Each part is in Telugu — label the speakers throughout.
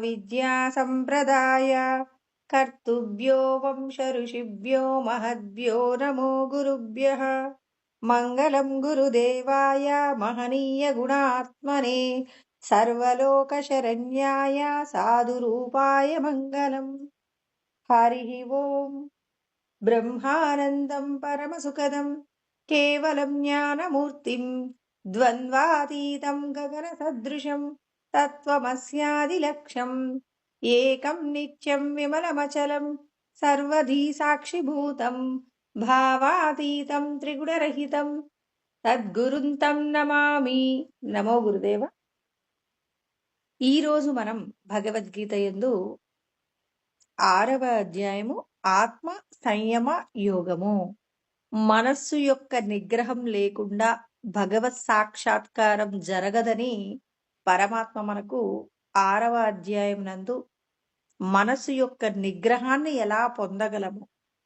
Speaker 1: విద్యా సంప్రదాయ కర్తుభ్యో వంశ ఋషిభ్యో మహద్భ్యో నమో గురుభ్యః. మంగళం గురుదేవాయ మహనీయ గుణాత్మనే సర్వలోక శరణ్యాయ సాధురూపాయ మంగళం. హరి ఓం. బ్రహ్మానందం పరమసుఖదం కేవలం జ్ఞానమూర్తిం ద్వంద్వాతీతం గగన సదృశం తత్వమస్యాదిలక్ష్యం ఏకం నిత్యం విమలమచలం సర్వధీ సాక్షిభూతం భావాతీతం త్రిగుణరహితం తద్గురుం తం నమామి. నమో గురుదేవ. ఈరోజు మనం భగవద్గీత యందు 6వ అధ్యాయము ఆత్మ సంయమ యోగము. మనస్సు యొక్క నిగ్రహం లేకుండా భగవత్ సాక్షాత్కారం జరగదని పరమాత్మ మనకు 6వ అధ్యాయం నందు మనస్సు యొక్క నిగ్రహాన్ని ఎలా పొందగలము,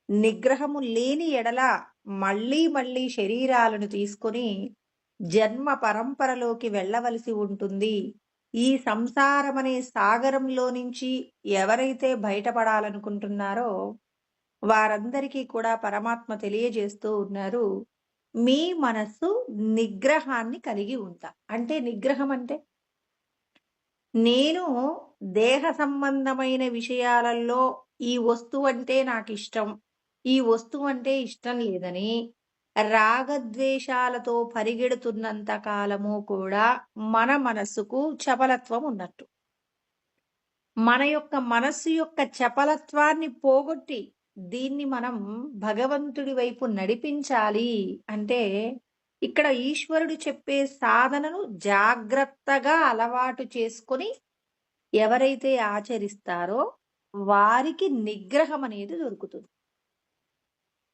Speaker 1: నిగ్రహము లేని ఎడల మళ్ళీ మళ్ళీ శరీరాలను తీసుకొని జన్మ పరంపరలోకి వెళ్ళవలసి ఉంటుంది, ఈ సంసారమనే సాగరంలో నుంచి ఎవరైతే బయటపడాలనుకుంటున్నారో వారందరికీ కూడా పరమాత్మ తెలియజేస్తూ ఉన్నారు, మీ మనస్సు నిగ్రహాన్ని కలిగి ఉంటా. అంటే నిగ్రహం అంటే నేను దేహ సంబంధమైన విషయాలలో ఈ వస్తువు అంటే నాకు ఇష్టం, ఈ వస్తువు అంటే ఇష్టం లేదని రాగద్వేషాలతో పరిగెడుతున్నంత కాలము కూడా మన మనస్సుకు చపలత్వం ఉన్నట్టు. మన యొక్క మనస్సు యొక్క చపలత్వాన్ని పోగొట్టి దీన్ని మనం భగవంతుడి వైపు నడిపించాలి అంటే ఇక్కడ ఈశ్వరుడు చెప్పే సాధనను జాగ్రత్తగా అలవాటు చేసుకొని ఎవరైతే ఆచరిస్తారో వారికి నిగ్రహం అనేది దొరుకుతుంది.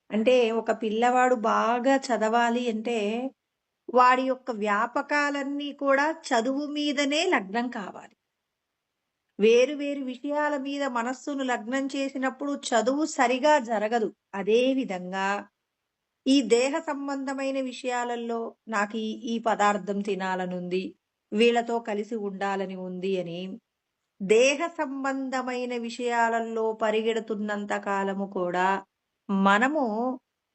Speaker 1: అంటే ఒక పిల్లవాడు బాగా చదవాలి అంటే వాడి యొక్క వ్యాపకాలన్నీ కూడా చదువు మీదనే లగ్నం కావాలి. వేరు వేరు విషయాల మీద మనస్సును లగ్నం చేసినప్పుడు చదువు సరిగా జరగదు. అదే విధంగా ఈ దేహ సంబంధమైన విషయాలలో నాకు ఈ పదార్థం తినాలనుంది, వీళ్ళతో కలిసి ఉండాలని ఉంది అని దేహ సంబంధమైన విషయాలలో పరిగెడుతున్నంత కాలము కూడా మనము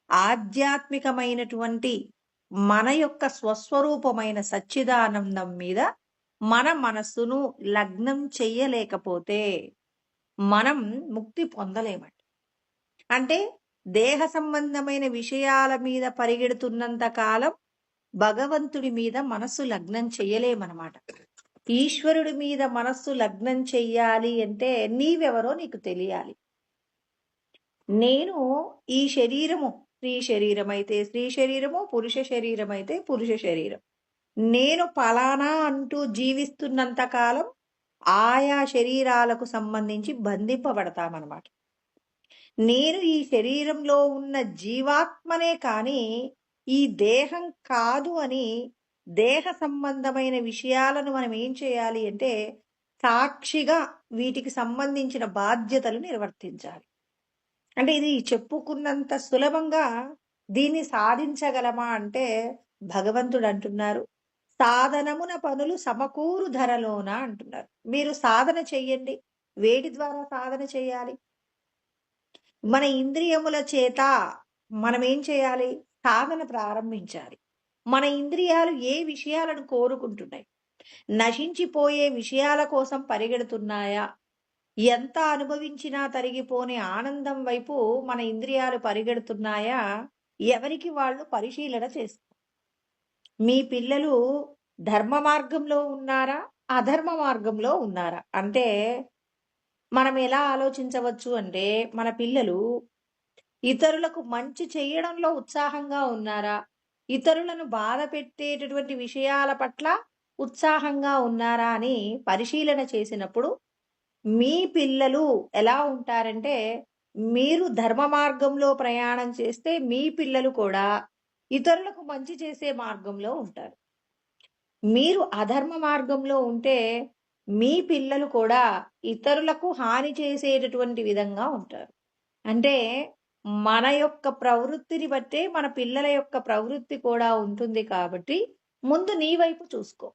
Speaker 1: ఆధ్యాత్మికమైనటువంటి మన యొక్క స్వస్వరూపమైన సచ్చిదానందం మీద మన మనస్సును లగ్నం చెయ్యలేకపోతే మనం ముక్తి పొందలేమంట. అంటే దేహ సంబంధమైన విషయాల మీద పరిగెడుతున్నంత కాలం భగవంతుడి మీద మనస్సు లగ్నం చెయ్యలేమన్నమాట. ఈశ్వరుడి మీద మనస్సు లగ్నం చెయ్యాలి అంటే నీవెవరో నీకు తెలియాలి. నేను ఈ శరీరము స్త్రీ శరీరం అయితే స్త్రీ శరీరము, పురుష శరీరం అయితే పురుష శరీరం, నేను ఫలానా అంటూ జీవిస్తున్నంత కాలం ఆయా శరీరాలకు సంబంధించి బంధింపబడతామన్నమాట. నేను ఈ శరీరంలో ఉన్న జీవాత్మనే కానీ ఈ దేహం కాదు అని దేహ సంబంధమైన విషయాలను మనం ఏం చేయాలి అంటే సాక్షిగా వీటికి సంబంధించిన బాధ్యతలు నిర్వర్తించాలి. అంటే ఇది చెప్పుకున్నంత సులభంగా దీన్ని సాధించగలమా అంటే భగవంతుడు అంటున్నారు, సాధనమున పనులు సమకూరు ధరలోన అంటున్నారు. మీరు సాధన చెయ్యండి. వేటి ద్వారా సాధన చేయాలి? మన ఇంద్రియముల చేత మనం ఏం చేయాలి? సాధన ప్రారంభించాలి. మన ఇంద్రియాలు ఏ విషయాలను కోరుకుంటున్నాయి? నశించిపోయే విషయాల కోసం పరిగెడుతున్నాయా? ఎంత అనుభవించినా తరిగిపోని ఆనందం వైపు మన ఇంద్రియాలు పరిగెడుతున్నాయా? ఎవరికి వాళ్ళు పరిశీలన చేస్తారు. మీ పిల్లలు ధర్మ మార్గంలో ఉన్నారా, అధర్మ మార్గంలో ఉన్నారా? అంటే మనం ఎలా ఆలోచించవచ్చు అంటే మన పిల్లలు ఇతరులకు మంచి చేయడంలో ఉత్సాహంగా ఉన్నారా, ఇతరులను బాధ పెట్టేటటువంటి విషయాల పట్ల ఉత్సాహంగా ఉన్నారా అని పరిశీలన చేసినప్పుడు మీ పిల్లలు ఎలా ఉంటారంటే మీరు ధర్మ మార్గంలో ప్రయాణం చేస్తే మీ పిల్లలు కూడా ఇతరులకు మంచి చేసే మార్గంలో ఉంటారు. మీరు అధర్మ మార్గంలో ఉంటే మీ పిల్లలు కూడా ఇతరులకు హాని చేసేటటువంటి విధంగా ఉంటారు. అంటే మన యొక్క ప్రవృత్తిని బట్టే మన పిల్లల యొక్క ప్రవృత్తి కూడా ఉంటుంది. కాబట్టి ముందు నీ వైపు చూసుకో.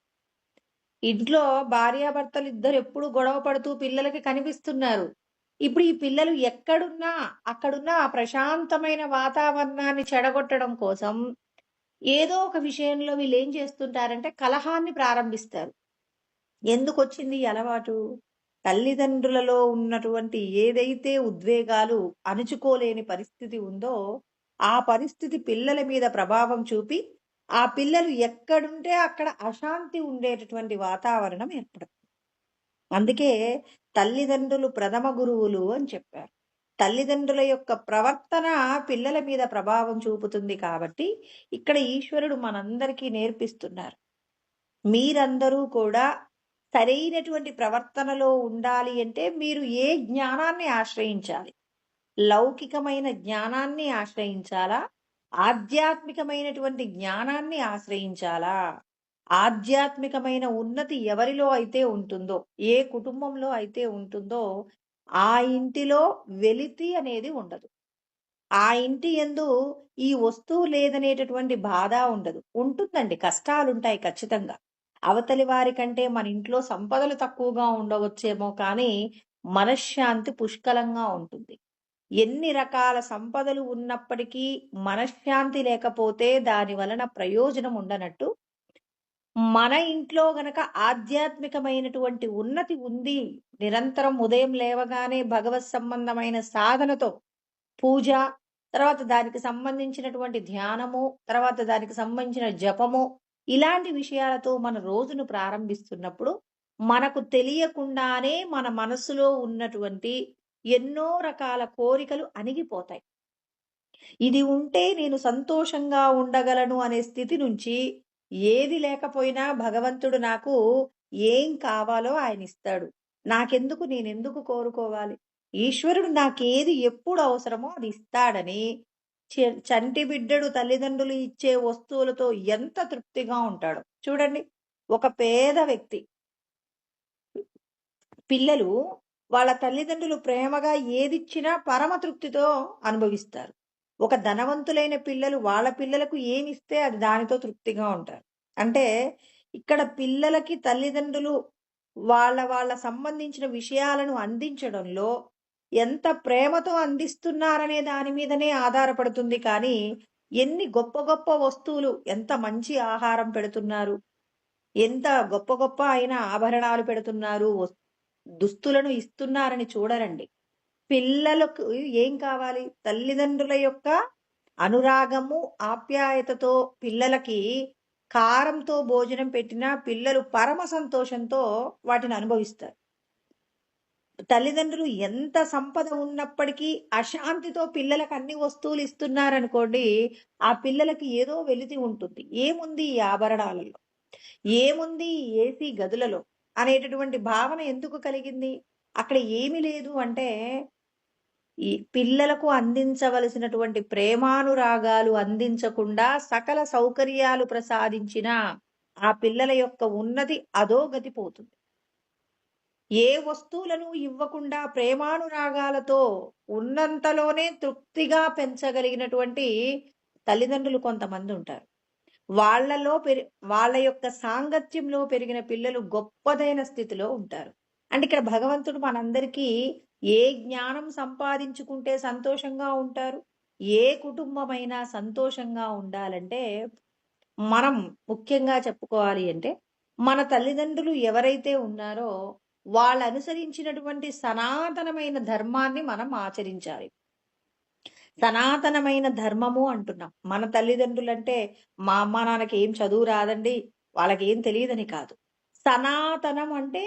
Speaker 1: ఇంట్లో భార్యాభర్తలు ఇద్దరు ఎప్పుడు గొడవ పడుతూ పిల్లలకి కనిపిస్తున్నారు. ఇప్పుడు ఈ పిల్లలు ఎక్కడున్నా, అక్కడున్న ఆ ప్రశాంతమైన వాతావరణాన్ని చెడగొట్టడం కోసం ఏదో ఒక విషయంలో వీళ్ళేం చేస్తుంటారంటే కలహాన్ని ప్రారంభిస్తారు. ఎందుకొచ్చింది ఈ అలవాటు? తల్లిదండ్రులలో ఉన్నటువంటి ఏదైతే ఉద్వేగాలు అణుచుకోలేని పరిస్థితి ఉందో, ఆ పరిస్థితి పిల్లల మీద ప్రభావం చూపి, ఆ పిల్లలు ఎక్కడుంటే అక్కడ అశాంతి ఉండేటటువంటి వాతావరణం ఏర్పడుతుంది. అందుకే తల్లిదండ్రులు ప్రథమ గురువులు అని చెప్పారు. తల్లిదండ్రుల యొక్క ప్రవర్తన పిల్లల మీద ప్రభావం చూపుతుంది కాబట్టి, ఇక్కడ ఈశ్వరుడు మనందరికీ నేర్పిస్తున్నారు. మీరందరూ కూడా సరైనటువంటి ప్రవర్తనలో ఉండాలి అంటే మీరు ఏ జ్ఞానాన్ని ఆశ్రయించాలి? లౌకికమైన జ్ఞానాన్ని ఆశ్రయించాలా? ఆధ్యాత్మికమైనటువంటి జ్ఞానాన్ని ఆశ్రయించాలా? ఆధ్యాత్మికమైన ఉన్నతి ఎవరిలో అయితే ఉంటుందో, ఏ కుటుంబంలో అయితే ఉంటుందో, ఆ ఇంటిలో వెలితి అనేది ఉండదు. ఆ ఇంటి యందు ఈ వస్తువు లేదనేటటువంటి బాధ ఉండదు. ఉంటుందండి. కష్టాలుంటాయి ఖచ్చితంగా. అవతలి వారి కంటే మన ఇంట్లో సంపదలు తక్కువగా ఉండవచ్చేమో కానీ, మనశ్శాంతి పుష్కలంగా ఉంటుంది. ఎన్ని రకాల సంపదలు ఉన్నప్పటికీ మనశ్శాంతి లేకపోతే దాని వలన ప్రయోజనం ఉండనట్టు, మన ఇంట్లో గనక ఆధ్యాత్మికమైనటువంటి ఉన్నతి ఉంది. నిరంతరం ఉదయం లేవగానే భగవత్ సంబంధమైన సాధనతో పూజ, తర్వాత దానికి సంబంధించినటువంటి ధ్యానము, తర్వాత దానికి సంబంధించిన జపము, ఇలాంటి విషయాలతో మన రోజును ప్రారంభిస్తున్నప్పుడు, మనకు తెలియకుండానే మన మనసులో ఉన్నటువంటి ఎన్నో రకాల కోరికలు అణిగిపోతాయి. ఇది ఉంటే నేను సంతోషంగా ఉండగలను అనే స్థితి నుంచి, ఏది లేకపోయినా భగవంతుడు నాకు ఏం కావాలో ఆయనిస్తాడు. నాకెందుకు నేనెందుకు కోరుకోవాలి? ఈశ్వరుడు నాకేది ఎప్పుడు అవసరమో అది ఇస్తాడని చంటి బిడ్డడు తల్లిదండ్రులు ఇచ్చే వస్తువులతో ఎంత తృప్తిగా ఉంటాడో. చూడండి, ఒక పేద వ్యక్తి పిల్లలు వాళ్ళ తల్లిదండ్రులు ప్రేమగా ఏదిచ్చినా పరమ తృప్తితో అనుభవిస్తారు. ఒక ధనవంతులైన పిల్లలు వాళ్ళ పిల్లలకు ఏమిస్తే అది దానితో తృప్తిగా ఉంటారు. అంటే ఇక్కడ పిల్లలకి తల్లిదండ్రులు వాళ్ళ సంబంధించిన విషయాలను అందించడంలో ఎంత ప్రేమతో అందిస్తున్నారనే దాని మీదనే ఆధారపడుతుంది కానీ, ఎన్ని గొప్ప గొప్ప వస్తువులు, ఎంత మంచి ఆహారం పెడుతున్నారు, ఎంత గొప్ప గొప్ప అయిన ఆభరణాలు పెడుతున్నారు, దుస్తులను ఇస్తున్నారని చూడరండి. పిల్లలకు ఏం కావాలి? తల్లిదండ్రుల యొక్క అనురాగము, ఆప్యాయతతో పిల్లలకి కారంతో భోజనం పెట్టినా పిల్లలు పరమ సంతోషంతో వాటిని అనుభవిస్తారు. తల్లిదండ్రులు ఎంత సంపద ఉన్నప్పటికీ అశాంతితో పిల్లలకు అన్ని వస్తువులు ఇస్తున్నారనుకోండి, ఆ పిల్లలకి ఏదో వెలితి ఉంటుంది. ఏముంది ఈ ఆభరణాలలో? ఏముంది ఈ ఏసీ గదులలో? అనేటటువంటి భావన ఎందుకు కలిగింది? అక్కడ ఏమి లేదు అంటే, ఈ పిల్లలకు అందించవలసినటువంటి ప్రేమానురాగాలు అందించకుండా సకల సౌకర్యాలు ప్రసాదించిన ఆ పిల్లల యొక్క ఉన్నతి అధోగతి పోతుంది. ఏ వస్తువులను ఇవ్వకుండా ప్రేమానురాగాలతో ఉన్నంతలోనే తృప్తిగా పెంచగలిగినటువంటి తల్లిదండ్రులు కొంతమంది ఉంటారు. వాళ్ళలో వాళ్ళ యొక్క సాంగత్యంలో పెరిగిన పిల్లలు గొప్పదైన స్థితిలో ఉంటారు. అంటే ఇక్కడ భగవంతుడు మనందరికీ ఏ జ్ఞానం సంపాదించుకుంటే సంతోషంగా ఉంటారు, ఏ కుటుంబమైనా సంతోషంగా ఉండాలంటే, మనం ముఖ్యంగా చెప్పుకోవాలి అంటే, మన తల్లిదండ్రులు ఎవరైతే ఉన్నారో వాళ్ళు అనుసరించినటువంటి సనాతనమైన ధర్మాన్ని మనం ఆచరించాలి. సనాతనమైన ధర్మము అంటున్నాం. మన తల్లిదండ్రులంటే మా అమ్మా నాన్నకి ఏం చదువు రాదండి, వాళ్ళకేం తెలియదని కాదు. సనాతనం అంటే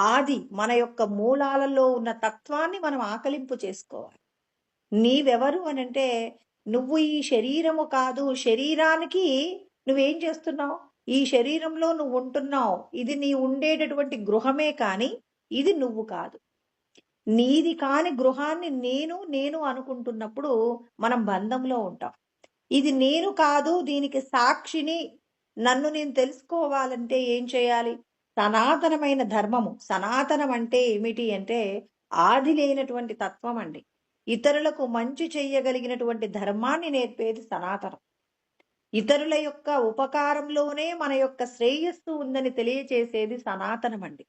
Speaker 1: ఆది, మన యొక్క మూలాలలో ఉన్న తత్వాన్ని మనం ఆకలింపు చేసుకోవాలి. నీవెవరు అనంటే, నువ్వు ఈ శరీరము కాదు, శరీరానికి నువ్వేం చేస్తున్నావు? ఈ శరీరంలో నువ్వు ఉంటున్నావు. ఇది నీ ఉండేటటువంటి గృహమే కానీ ఇది నువ్వు కాదు. నీది కాని గృహాన్ని నేను అనుకుంటున్నప్పుడు మనం బంధంలో ఉంటాం. ఇది నేను కాదు, దీనికి సాక్షిని, నన్ను నేను తెలుసుకోవాలంటే ఏం చేయాలి? సనాతనమైన ధర్మము. సనాతనం అంటే ఏమిటి అంటే ఆది లేనటువంటి తత్వం అండి. ఇతరులకు మంచి చెయ్యగలిగినటువంటి ధర్మాన్ని నేర్పేది సనాతనం. ఇతరుల యొక్క ఉపకారంలోనే మన యొక్క శ్రేయస్సు ఉందని తెలియచేసేది సనాతనమండి.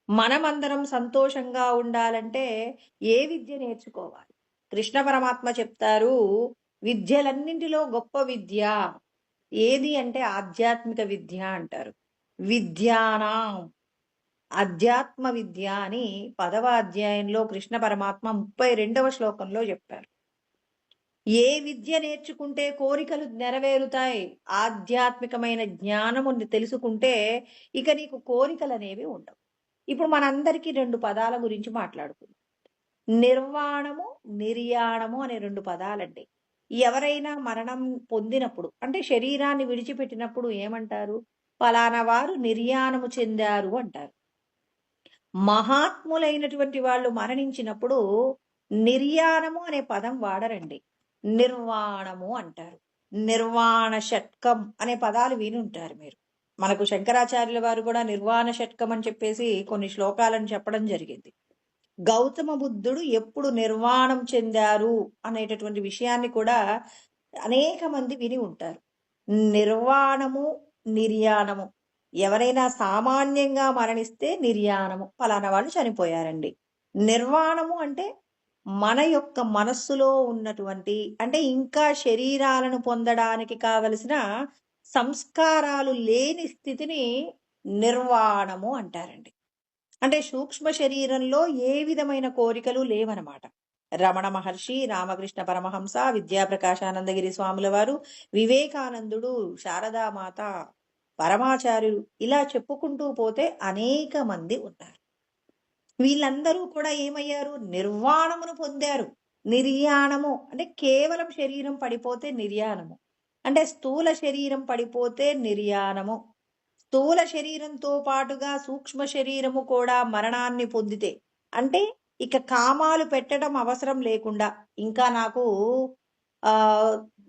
Speaker 1: మనమందరం సంతోషంగా ఉండాలంటే ఏ విద్య నేర్చుకోవాలి? కృష్ణ పరమాత్మ చెప్తారు, విద్యలన్నింటిలో గొప్ప విద్య ఏది అంటే ఆధ్యాత్మిక విద్య అంటారు. విద్యానాం అధ్యాత్మ విద్య అని 10వ అధ్యాయంలో కృష్ణ పరమాత్మ 32వ శ్లోకంలో చెప్పారు. ఏ విద్య నేర్చుకుంటే కోరికలు నెరవేరుతాయి? ఆధ్యాత్మికమైన జ్ఞానము తెలుసుకుంటే ఇక నీకు కోరికలనేవి ఉండవు. ఇప్పుడు మనందరికీ 2 పదాల గురించి మాట్లాడుకుందాం. నిర్వాణము, నిర్యాణము అనే 2 పదాలండి. ఎవరైనా మరణం పొందినప్పుడు అంటే శరీరాన్ని విడిచిపెట్టినప్పుడు ఏమంటారు? ఫలానా వారు నిర్యాణము చెందారు అంటారు. మహాత్ములైనటువంటి వాళ్ళు మరణించినప్పుడు నిర్యాణము అనే పదం వాడరండి. నిర్వాణము అంటారు. నిర్వాణ షట్కం అనే పదాలు వినుంటారు మీరు. మనకు శంకరాచార్యుల వారు కూడా నిర్వాణ షట్కం అని చెప్పేసి కొన్ని శ్లోకాలను చెప్పడం జరిగింది. గౌతమ బుద్ధుడు ఎప్పుడు నిర్వాణం చెందారు అనేటటువంటి విషయాన్ని కూడా అనేక మంది విని ఉంటారు. నిర్వాణము, నిర్యాణము. ఎవరైనా సామాన్యంగా మరణిస్తే నిర్యాణము, ఫలానా వాళ్ళు చనిపోయారండి. నిర్వాణము అంటే మన యొక్క మనస్సులో ఉన్నటువంటి అంటే ఇంకా శరీరాలను పొందడానికి కావలసిన సంస్కారాలు లేని స్థితిని నిర్వాణము అంటారండి. అంటే సూక్ష్మ శరీరంలో ఏ విధమైన కోరికలు లేవనమాట. రమణ మహర్షి, రామకృష్ణ పరమహంస, విద్యాప్రకాశానందగిరి స్వాముల వారు, వివేకానందుడు, శారదామాత, పరమాచార్యులు ఇలా చెప్పుకుంటూ పోతే అనేక మంది ఉన్నారు. వీళ్ళందరూ కూడా ఏమయ్యారు? నిర్వాణమును పొందారు. నిర్యాణము అంటే కేవలం శరీరం పడిపోతే నిర్యాణము. అంటే స్థూల శరీరం పడిపోతే నిర్యాణము. స్థూల శరీరంతో పాటుగా సూక్ష్మ శరీరము కూడా మరణాన్ని పొందితే అంటే ఇక కామాలు పెట్టడం అవసరం లేకుండా ఇంకా నాకు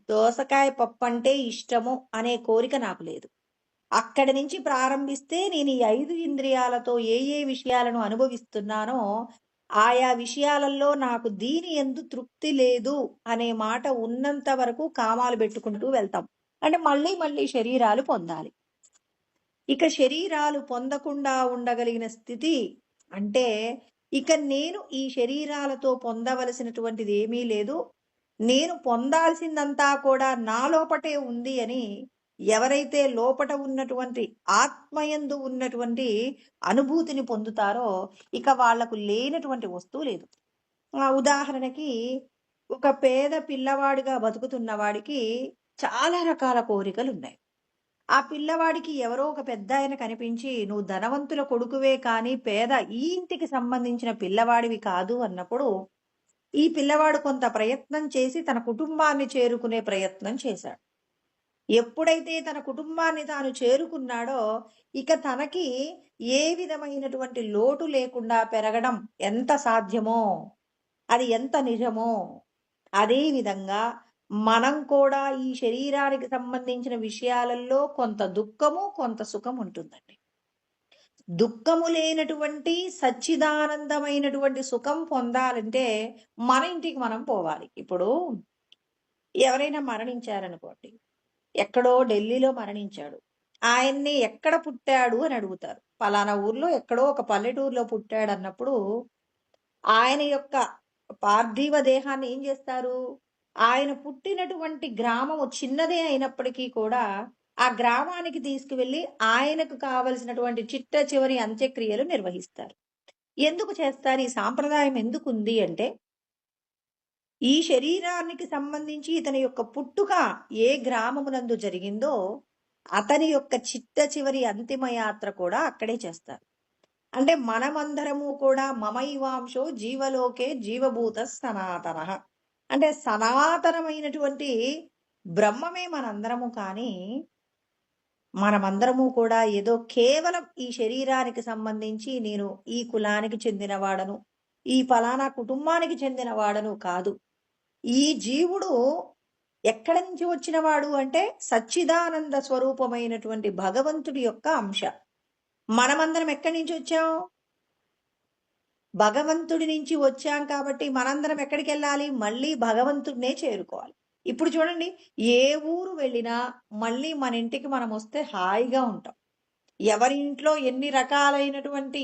Speaker 1: దోసకాయ పప్పు అంటే ఇష్టము అనే కోరిక నాకు లేదు. అక్కడి నుంచి ప్రారంభిస్తే నేను ఈ 5 ఇంద్రియాలతో ఏ ఏ విషయాలను అనుభవిస్తున్నానో ఆయా విషయాలలో నాకు దీని యందు తృప్తి లేదు అనే మాట ఉన్నంత వరకు కామాలు పెట్టుకుంటూ వెళ్తాం. అంటే మళ్ళీ మళ్ళీ శరీరాలు పొందాలి. ఇక శరీరాలు పొందకుండా ఉండగలిగిన స్థితి అంటే ఇక నేను ఈ శరీరాలతో పొందవలసినటువంటిది ఏమీ లేదు, నేను పొందాల్సిందంతా కూడా నా లోపటే ఉంది అని ఎవరైతే లోపట ఉన్నటువంటి ఆత్మయందు ఉన్నటువంటి అనుభూతిని పొందుతారో ఇక వాళ్లకు లేనటువంటి వస్తువు లేదు. ఉదాహరణకి ఒక పేద పిల్లవాడిగా బతుకుతున్న వాడికి చాలా రకాల కోరికలు ఉన్నాయి. ఆ పిల్లవాడికి ఎవరో ఒక పెద్ద ఆయన కనిపించి నువ్వు ధనవంతుల కొడుకువే కానీ పేద ఈ ఇంటికి సంబంధించిన పిల్లవాడివి కాదు అన్నప్పుడు ఈ పిల్లవాడు కొంత ప్రయత్నం చేసి తన కుటుంబాన్ని చేరుకునే ప్రయత్నం చేశాడు. ఎప్పుడైతే తన కుటుంబాన్ని తాను చేరుకున్నాడో ఇక తనకి ఏ విధమైనటువంటి లోటు లేకుండా పెరగడం ఎంత సాధ్యమో అది ఎంత నిజమో అదే విధంగా మనం కూడా ఈ శరీరానికి సంబంధించిన విషయాలలో కొంత దుఃఖము కొంత సుఖం ఉంటుందండి. దుఃఖము లేనటువంటి సచ్చిదానందమైనటువంటి సుఖం పొందాలంటే మన ఇంటికి మనం పోవాలి. ఇప్పుడు ఎవరైనా మరణించారనుకోండి, ఎక్కడో ఢిల్లీలో మరణించాడు, ఆయన్ని ఎక్కడ పుట్టాడు అని అడుగుతారు. పలానా ఊర్లో ఎక్కడో ఒక పల్లెటూరులో పుట్టాడు అన్నప్పుడు ఆయన యొక్క పార్థివ దేహాన్ని ఏం చేస్తారు? ఆయన పుట్టినటువంటి గ్రామము చిన్నదే అయినప్పటికీ కూడా ఆ గ్రామానికి తీసుకువెళ్ళి ఆయనకు కావలసినటువంటి చిట్ట చివరి అంత్యక్రియలు నిర్వహిస్తారు. ఎందుకు చేస్తారు? ఈ సాంప్రదాయం ఎందుకుంది అంటే ఈ శరీరానికి సంబంధించి ఇతని యొక్క పుట్టుక ఏ గ్రామమునందు జరిగిందో అతని యొక్క చిట్ట చివరి అంతిమ యాత్ర కూడా అక్కడే చేస్తారు. అంటే మనమందరము కూడా మమైవాంశో జీవలోకే జీవభూత సనాతన అంటే సనాతనమైనటువంటి బ్రహ్మమే మనందరము. కానీ మనమందరము కూడా ఏదో కేవలం ఈ శరీరానికి సంబంధించి నేను ఈ కులానికి చెందినవాడను, ఈ ఫలానా కుటుంబానికి చెందినవాడను కాదు. ఈ జీవుడు ఎక్కడి నుంచి వచ్చినవాడు అంటే సచ్చిదానంద స్వరూపమైనటువంటి భగవంతుడి యొక్క అంశ. మనమందరం ఎక్కడి నుంచి వచ్చాం? భగవంతుడి నుంచి వచ్చాం. కాబట్టి మనందరం ఎక్కడికి వెళ్ళాలి? మళ్ళీ భగవంతుడినే చేరుకోవాలి. ఇప్పుడు చూడండి, ఏ ఊరు వెళ్ళినా మళ్ళీ మన ఇంటికి మనం వస్తే హాయిగా ఉంటాం. ఎవరి ఇంట్లో ఎన్ని రకాలైనటువంటి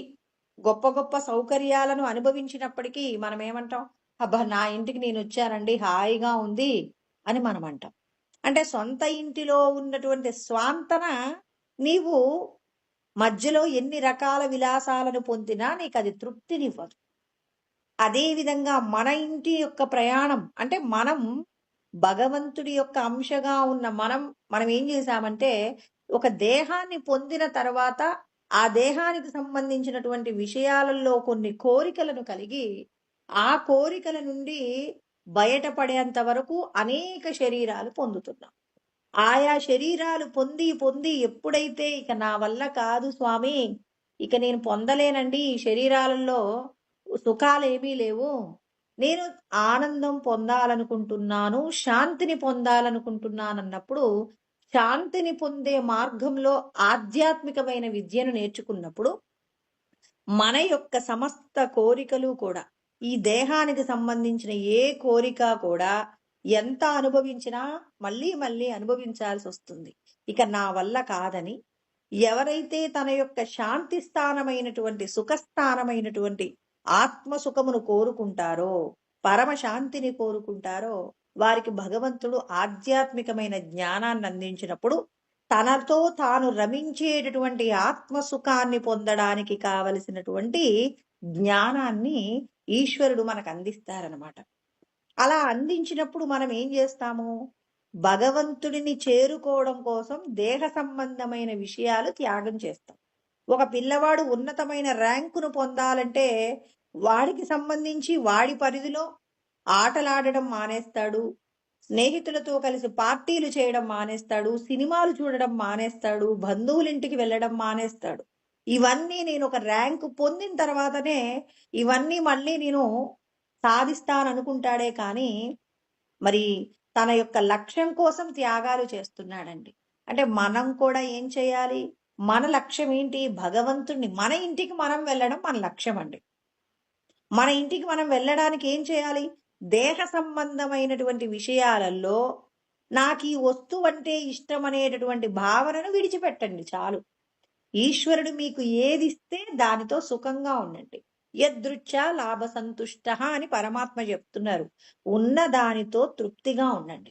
Speaker 1: గొప్ప గొప్ప సౌకర్యాలను అనుభవించినప్పటికీ మనమేమంటాం? అబ్బా! నా ఇంటికి నేనొచ్చానండి హాయిగా ఉంది అని మనమంటాం. అంటే సొంత ఇంటిలో ఉన్నటువంటి స్వాంతన నీవు మధ్యలో ఎన్ని రకాల విలాసాలను పొందినా నీకది తృప్తినివ్వదు. అదే విధంగా మన ఇంటి యొక్క ప్రయాణం అంటే మనం భగవంతుడి యొక్క అంశగా ఉన్న మనం ఏం చేశామంటే ఒక దేహాన్ని పొందిన తర్వాత ఆ దేహానికి సంబంధించినటువంటి విషయాలలో కొన్ని కోరికలను కలిగి ఆ కోరికల నుండి బయటపడేంత వరకు అనేక శరీరాలు పొందుతున్నాం. ఆయా శరీరాలు పొంది పొంది ఎప్పుడైతే ఇక నా వల్ల కాదు స్వామి, ఇక నేను పొందలేనండి ఈ శరీరాలలో సుఖాలేమీ లేవు. నేను ఆనందం పొందాలనుకుంటున్నాను, శాంతిని పొందాలనుకుంటున్నానన్నప్పుడు, శాంతిని పొందే మార్గంలో ఆధ్యాత్మికమైన విద్యను నేర్చుకున్నప్పుడు, మన యొక్క సమస్త కోరికలు కూడా, ఈ దేహానికి సంబంధించిన ఏ కోరిక కూడా ఎంత అనుభవించినా మళ్ళీ మళ్ళీ అనుభవించాల్సొస్తుంది. ఇక నా వల్ల కాదని ఎవరైతే తన యొక్క శాంతి స్థానమైనటువంటి, సుఖస్థానమైనటువంటి ఆత్మ సుఖమును కోరుకుంటారో, పరమ శాంతిని కోరుకుంటారో, వారికి భగవంతుడు ఆధ్యాత్మికమైన జ్ఞానాన్ని అందించినప్పుడు, తనతో తాను రమించేటటువంటి ఆత్మ సుఖాన్ని పొందడానికి కావలసినటువంటి జ్ఞానాన్ని ఈశ్వరుడు మనకు అందిస్తారనమాట. అలా అందించినప్పుడు మనం ఏం చేస్తాము? భగవంతుడిని చేరుకోవడం కోసం దేహ సంబంధమైన విషయాలు త్యాగం చేస్తాం. ఒక పిల్లవాడు ఉన్నతమైన ర్యాంకును పొందాలంటే వాడికి సంబంధించి వాడి పరిధిలో ఆటలాడడం మానేస్తాడు. స్నేహితులతో కలిసి పార్టీలు చేయడం మానేస్తాడు. సినిమాలు చూడడం మానేస్తాడు. బంధువులింటికి వెళ్ళడం మానేస్తాడు. ఇవన్నీ నేను ఒక ర్యాంకు పొందిన తర్వాతనే ఇవన్నీ మళ్ళీ నేను సాధిస్తాననుకుంటాడే కానీ మరి తన యొక్క లక్ష్యం కోసం త్యాగాలు చేస్తున్నాడండి. అంటే మనం కూడా ఏం చేయాలి? మన లక్ష్యం ఏంటి? భగవంతుడిని మన ఇంటికి మనం వెళ్ళడం మన లక్ష్యం అండి. మన ఇంటికి మనం వెళ్ళడానికి ఏం చేయాలి? దేహ సంబంధమైనటువంటి విషయాలలో నాకీ వస్తువంటే ఇష్టమనేటటువంటి భావనను విడిచిపెట్టండి చాలు. ఈశ్వరుడు మీకు ఏదిస్తే దానితో సుఖంగా ఉండండి. యదృచ్ఛా లాభ సంతుష్ట అని పరమాత్మ చెప్తున్నారు. ఉన్న దానితో తృప్తిగా ఉండండి.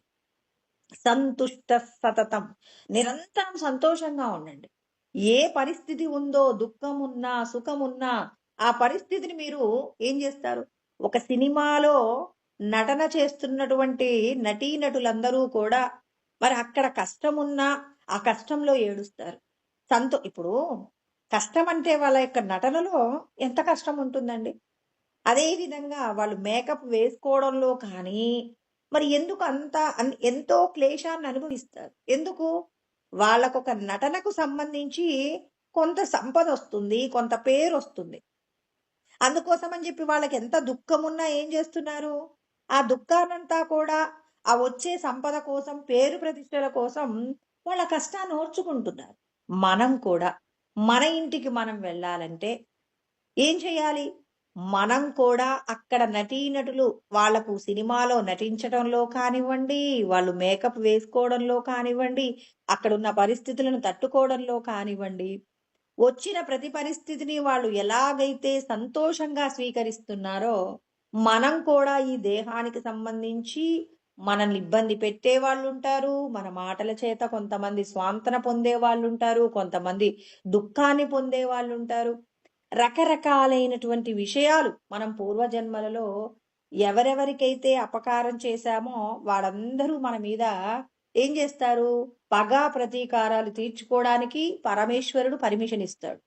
Speaker 1: సంతుష్ట సతతం, నిరంతరం సంతోషంగా ఉండండి. ఏ పరిస్థితి ఉందో, దుఃఖమున్నా సుఖమున్నా ఆ పరిస్థితిని మీరు ఏం చేస్తారు? ఒక సినిమాలో నటన చేస్తున్నటువంటి నటీనటులందరూ కూడా మరి అక్కడ కష్టమున్నా ఆ కష్టంలో ఏడుస్తారు. ఇప్పుడు కష్టం అంటే వాళ్ళ యొక్క నటనలో ఎంత కష్టం ఉంటుందండి. అదే విధంగా వాళ్ళు మేకప్ వేసుకోవడంలో కానీ మరి ఎందుకు ఎంతో క్లేశాన్ని అనుభవిస్తారు. ఎందుకు? వాళ్ళకొక నటనకు సంబంధించి కొంత సంపద వస్తుంది, కొంత పేరు వస్తుంది. అందుకోసం అని చెప్పి వాళ్ళకి ఎంత దుఃఖమున్నా ఏం చేస్తున్నారు? ఆ దుఃఖాన్నంతా కూడా ఆ వచ్చే సంపద కోసం, పేరు ప్రతిష్టల కోసం వాళ్ళ కష్టాన్ని ఓర్చుకుంటున్నారు. మనం కూడా మన ఇంటికి మనం వెళ్ళాలంటే ఏం చేయాలి? మనం కూడా అక్కడ నటీనటులు వాళ్లకు సినిమాలో నటించడంలో కానివ్వండి, వాళ్ళు మేకప్ వేసుకోవడంలో కానివ్వండి, అక్కడున్న పరిస్థితులను తట్టుకోవడంలో కానివ్వండి, వచ్చిన ప్రతి పరిస్థితిని వాళ్ళు ఎలాగైతే సంతోషంగా స్వీకరిస్తున్నారో, మనం కూడా ఈ దేహానికి సంబంధించి మనల్ని ఇబ్బంది పెట్టే వాళ్ళుంటారు. మన మాటల చేత కొంతమంది స్వాంతన పొందే వాళ్ళుంటారు. కొంతమంది దుఃఖాన్ని పొందే వాళ్ళుంటారు. రకరకాలైనటువంటి విషయాలు మనం పూర్వజన్మలలో ఎవరెవరికైతే అపకారం చేశామో వాళ్ళందరూ మన మీద ఏం చేస్తారు? పగా ప్రతీకారాలు తీర్చుకోవడానికి పరమేశ్వరుడు పర్మిషన్ ఇస్తాడు.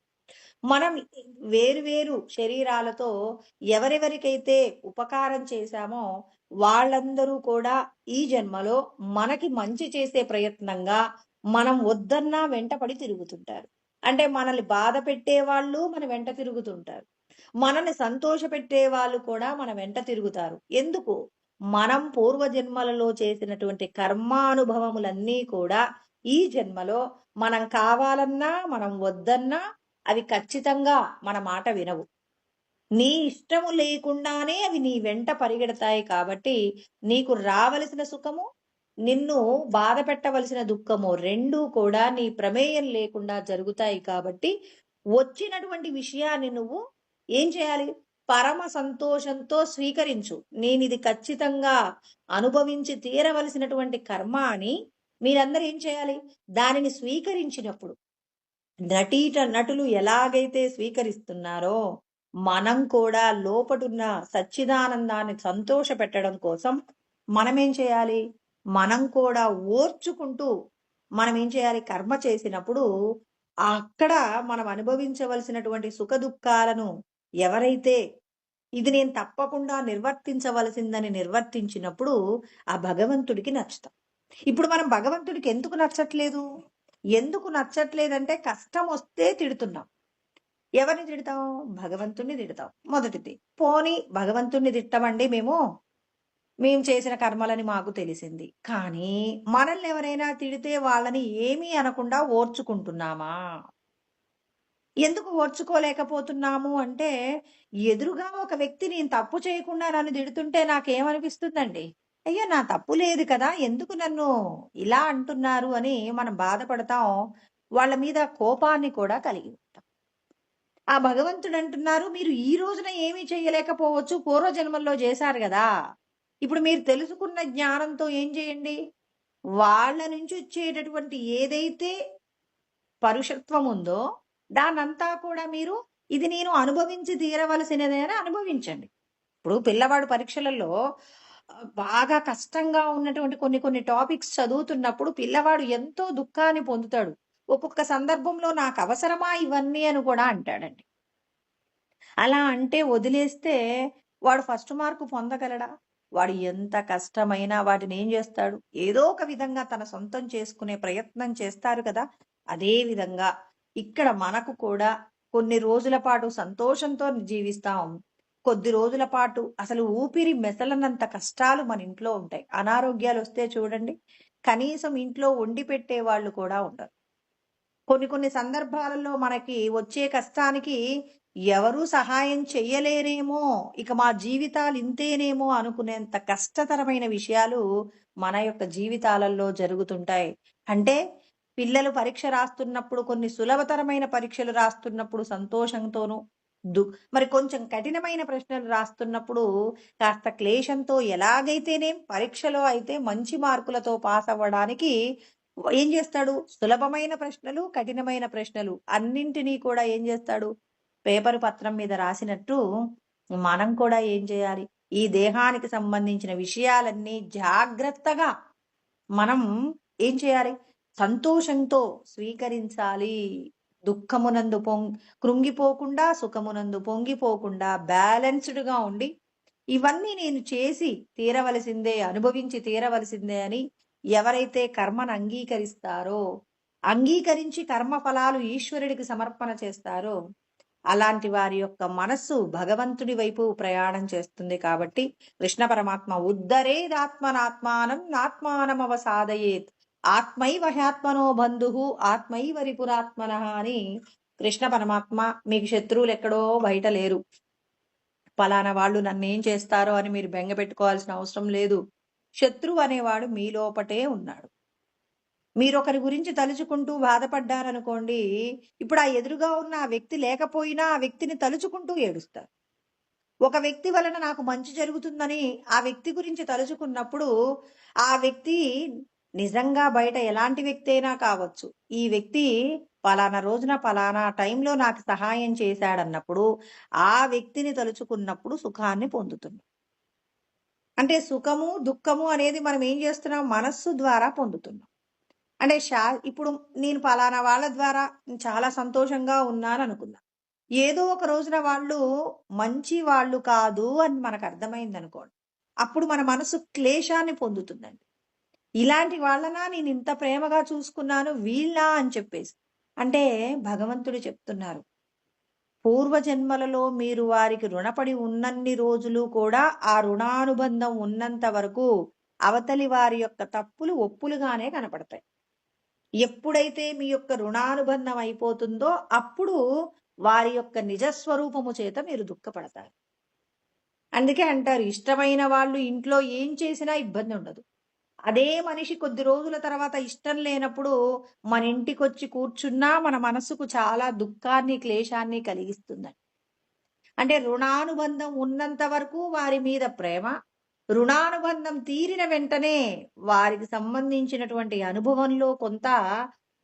Speaker 1: మనం వేరు వేరు శరీరాలతో ఎవరెవరికైతే ఉపకారం చేశామో వాళ్ళందరూ కూడా ఈ జన్మలో మనకి మంచి చేసే ప్రయత్నంగా మనం వద్దన్నా వెంటపడి తిరుగుతుంటారు. అంటే మనల్ని బాధ పెట్టేవాళ్ళు మన వెంట తిరుగుతుంటారు. మనల్ని సంతోష పెట్టే వాళ్ళు కూడా మన వెంట తిరుగుతారు. ఎందుకు? మనం పూర్వజన్మలలో చేసినటువంటి కర్మానుభవములన్నీ కూడా ఈ జన్మలో మనం కావాలన్నా మనం వద్దన్నా అవి ఖచ్చితంగా మన మాట వినవు. నీ ఇష్టము లేకుండానే అవి నీ వెంట పరిగెడతాయి కాబట్టి నీకు రావలసిన సుఖము నిన్ను బాధ పెట్టవలసిన దుఃఖమో 2 కూడా నీ ప్రమేయం లేకుండా జరుగుతాయి కాబట్టి, వచ్చినటువంటి విషయాన్ని నువ్వు ఏం చేయాలి? పరమ సంతోషంతో స్వీకరించు. నేనిది ఖచ్చితంగా అనుభవించి తీరవలసినటువంటి కర్మ అని మీరందరూ ఏం చేయాలి? దానిని స్వీకరించినప్పుడు నటులు ఎలాగైతే స్వీకరిస్తున్నారో, మనం కూడా లోపటున్న సచ్చిదానందాన్ని సంతోషపెట్టడం కోసం మనమేం చేయాలి? మనం కూడా ఓర్చుకుంటూ మనమేం చేయాలి? కర్మ చేసినప్పుడు అక్కడ మనం అనుభవించవలసినటువంటి సుఖదుఖాలను ఎవరైతే ఇది నేను తప్పకుండా నిర్వర్తించవలసిందని నిర్వర్తించినప్పుడు ఆ భగవంతుడికి నచ్చుతాం. ఇప్పుడు మనం భగవంతుడికి ఎందుకు నచ్చట్లేదు? ఎందుకు నచ్చట్లేదంటే కష్టమొస్తే తిడుతున్నాం. ఎవరిని తిడతాం? భగవంతుడిని తిడతాం. మొదటిది. పోనీ భగవంతుడిని తిట్టమండి మేము చేసిన కర్మలని మాకు తెలిసింది. కానీ మనల్ని ఎవరైనా తిడితే వాళ్ళని ఏమీ అనకుండా ఓర్చుకుంటున్నామా? ఎందుకు ఓర్చుకోలేకపోతున్నాము అంటే, ఎదురుగా ఒక వ్యక్తి నేను తప్పు చేయకుండా నన్ను తిడుతుంటే నాకేమనిపిస్తుందండి? అయ్యో! నా తప్పు లేదు కదా! ఎందుకు నన్ను ఇలా అంటున్నారు అని మనం బాధపడతాం. వాళ్ళ మీద కోపాన్ని కూడా కలిగి ఉంటాం. ఆ భగవంతుడంటున్నారు, మీరు ఈ రోజున ఏమీ చేయలేకపోవచ్చు. పూర్వజన్మల్లో చేశారు గదా! ఇప్పుడు మీరు తెలుసుకున్న జ్ఞానంతో ఏం చేయండి? వాళ్ళ నుంచి వచ్చేటటువంటి ఏదైతే పరుషత్వం ఉందో, దాన్నంతా కూడా మీరు ఇది నేను అనుభవించి తీరవలసినదే అని అనుభవించండి. ఇప్పుడు పిల్లవాడు పరీక్షలలో బాగా కష్టంగా ఉన్నటువంటి కొన్ని కొన్ని టాపిక్స్ చదువుతున్నప్పుడు పిల్లవాడు ఎంతో దుఃఖాన్ని పొందుతాడు. ఒక్కొక్క సందర్భంలో నాకవసరమా ఇవన్నీ అని కూడా అంటాడండి. అలా అంటే వదిలేస్తే వాడు ఫస్ట్ మార్క్ పొందగలడా? వాడు ఎంత కష్టమైనా వాటినేం జేస్తాడు? ఏదో ఒక విధంగా తన సొంతం చేసుకునే ప్రయత్నం చేస్తారు కదా! అదే విధంగా ఇక్కడ మనకు కూడా కొన్ని రోజుల పాటు సంతోషంతో జీవిస్తాం. కొద్ది రోజుల పాటు అసలు ఊపిరి మెసలనంత కష్టాలు మన ఇంట్లో ఉంటాయి. అనారోగ్యాలొస్తే చూడండి, కనీసం ఇంట్లో వండి పెట్టేవాళ్ళు కూడా ఉండరు. కొన్ని కొన్ని సందర్భాలలో మనకి వచ్చే కష్టానికి ఎవరూ సహాయం చెయ్యలేరేమో, ఇక మా జీవితాలు ఇంతేనేమో అనుకునేంత కష్టతరమైన విషయాలు మన యొక్క జీవితాలలో జరుగుతుంటాయి. అంటే పిల్లలు పరీక్ష రాస్తున్నప్పుడు కొన్ని సులభతరమైన పరీక్షలు రాస్తున్నప్పుడు సంతోషంతోనూ, మరి కొంచెం కఠినమైన ప్రశ్నలు రాస్తున్నప్పుడు కాస్త క్లేశంతో ఎలాగైతేనేం పరీక్షలో అయితే మంచి మార్కులతో పాస్ అవ్వడానికి ఏం చేస్తాడు? సులభమైన ప్రశ్నలు, కఠినమైన ప్రశ్నలు అన్నింటినీ కూడా ఏం చేస్తాడు? పేపరు పత్రం మీద రాసినట్టు మనం కూడా ఏం చేయాలి? ఈ దేహానికి సంబంధించిన విషయాలన్నీ జాగ్రత్తగా మనం ఏం చేయాలి? సంతోషంతో స్వీకరించాలి. దుఃఖమునందు కృంగిపోకుండా, సుఖమునందు పొంగిపోకుండా బ్యాలెన్స్‌డ్‌గా ఉండి, ఇవన్నీ నేను చేసి తీరవలసిందే, అనుభవించి తీరవలసిందే అని ఎవరైతే కర్మను అంగీకరిస్తారో, అంగీకరించి కర్మ ఫలాలు ఈశ్వరుడికి సమర్పణ చేస్తారో, అలాంటి వారి యొక్క మనస్సు భగవంతుడి వైపు ప్రయాణం చేస్తుంది కాబట్టి, కృష్ణ పరమాత్మ ఉద్ధరేదాత్మనాత్మానం నాత్మానమవసాదయేత్ ఆత్మైవ హ్యాత్మనో బంధుః ఆత్మైవ రిపురాత్మనః అని కృష్ణ పరమాత్మ మీకు శత్రువులు ఎక్కడో బయట లేరు. పలానా వాళ్ళు నన్నేం చేస్తారో అని మీరు బెంగ పెట్టుకోవాల్సిన అవసరం లేదు. శత్రువు అనేవాడు మీ లోపటే ఉన్నాడు. మీరొకరి గురించి తలుచుకుంటూ బాధపడ్డారనుకోండి, ఇప్పుడు ఆ ఎదురుగా ఉన్న ఆ వ్యక్తి లేకపోయినా ఆ వ్యక్తిని తలుచుకుంటూ ఏడుస్తారు. ఒక వ్యక్తి వలన నాకు మంచి జరుగుతుందని ఆ వ్యక్తి గురించి తలుచుకున్నప్పుడు, ఆ వ్యక్తి నిజంగా బయట ఎలాంటి వ్యక్తి అయినా కావచ్చు. ఈ వ్యక్తి పలానా రోజున పలానా టైంలో నాకు సహాయం చేశాడన్నప్పుడు, ఆ వ్యక్తిని తలుచుకున్నప్పుడు సుఖాన్ని పొందుతున్నాం. అంటే సుఖము, దుఃఖము అనేది మనం ఏం చేస్తున్నాం? మనస్సు ద్వారా పొందుతున్నాం. అంటే ఇప్పుడు నేను పలానా వాళ్ళ ద్వారా చాలా సంతోషంగా ఉన్నాననుకుందాం. ఏదో ఒక రోజున వాళ్ళు మంచి వాళ్ళు కాదు అని మనకు అర్థమైందనుకోండి. అప్పుడు మన మనసు క్లేశాన్ని పొందుతుందండి. ఇలాంటి వాళ్ళనా నేనింత ప్రేమగా చూసుకున్నాను వీళ్ళా అని చెప్పేసి. అంటే భగవంతుడు చెప్తున్నారు. పూర్వజన్మలలో మీరు వారికి రుణపడి ఉన్నన్ని రోజులు కూడా ఆ రుణానుబంధం ఉన్నంత వరకు అవతలి వారి యొక్క తప్పులు ఒప్పులుగానే కనపడతాయి. ఎప్పుడైతే మీ యొక్క రుణానుబంధం అయిపోతుందో అప్పుడు వారి యొక్క నిజస్వరూపము చేత మీరు దుఃఖపడతారు. అందుకే అంటారు ఇష్టమైన వాళ్ళు ఇంట్లో ఏం చేసినా ఇబ్బంది ఉండదు. అదే మనిషి కొద్ది రోజుల తర్వాత ఇష్టం లేనప్పుడు మన ఇంటికొచ్చి కూర్చున్నా మన మనసుకు చాలా దుఃఖాన్ని, క్లేశాన్ని కలిగిస్తుందండి. అంటే రుణానుబంధం ఉన్నంత వరకు వారి మీద ప్రేమ, రుణానుబంధం తీరిన వెంటనే వారికి సంబంధించినటువంటి అనుభవంలో కొంత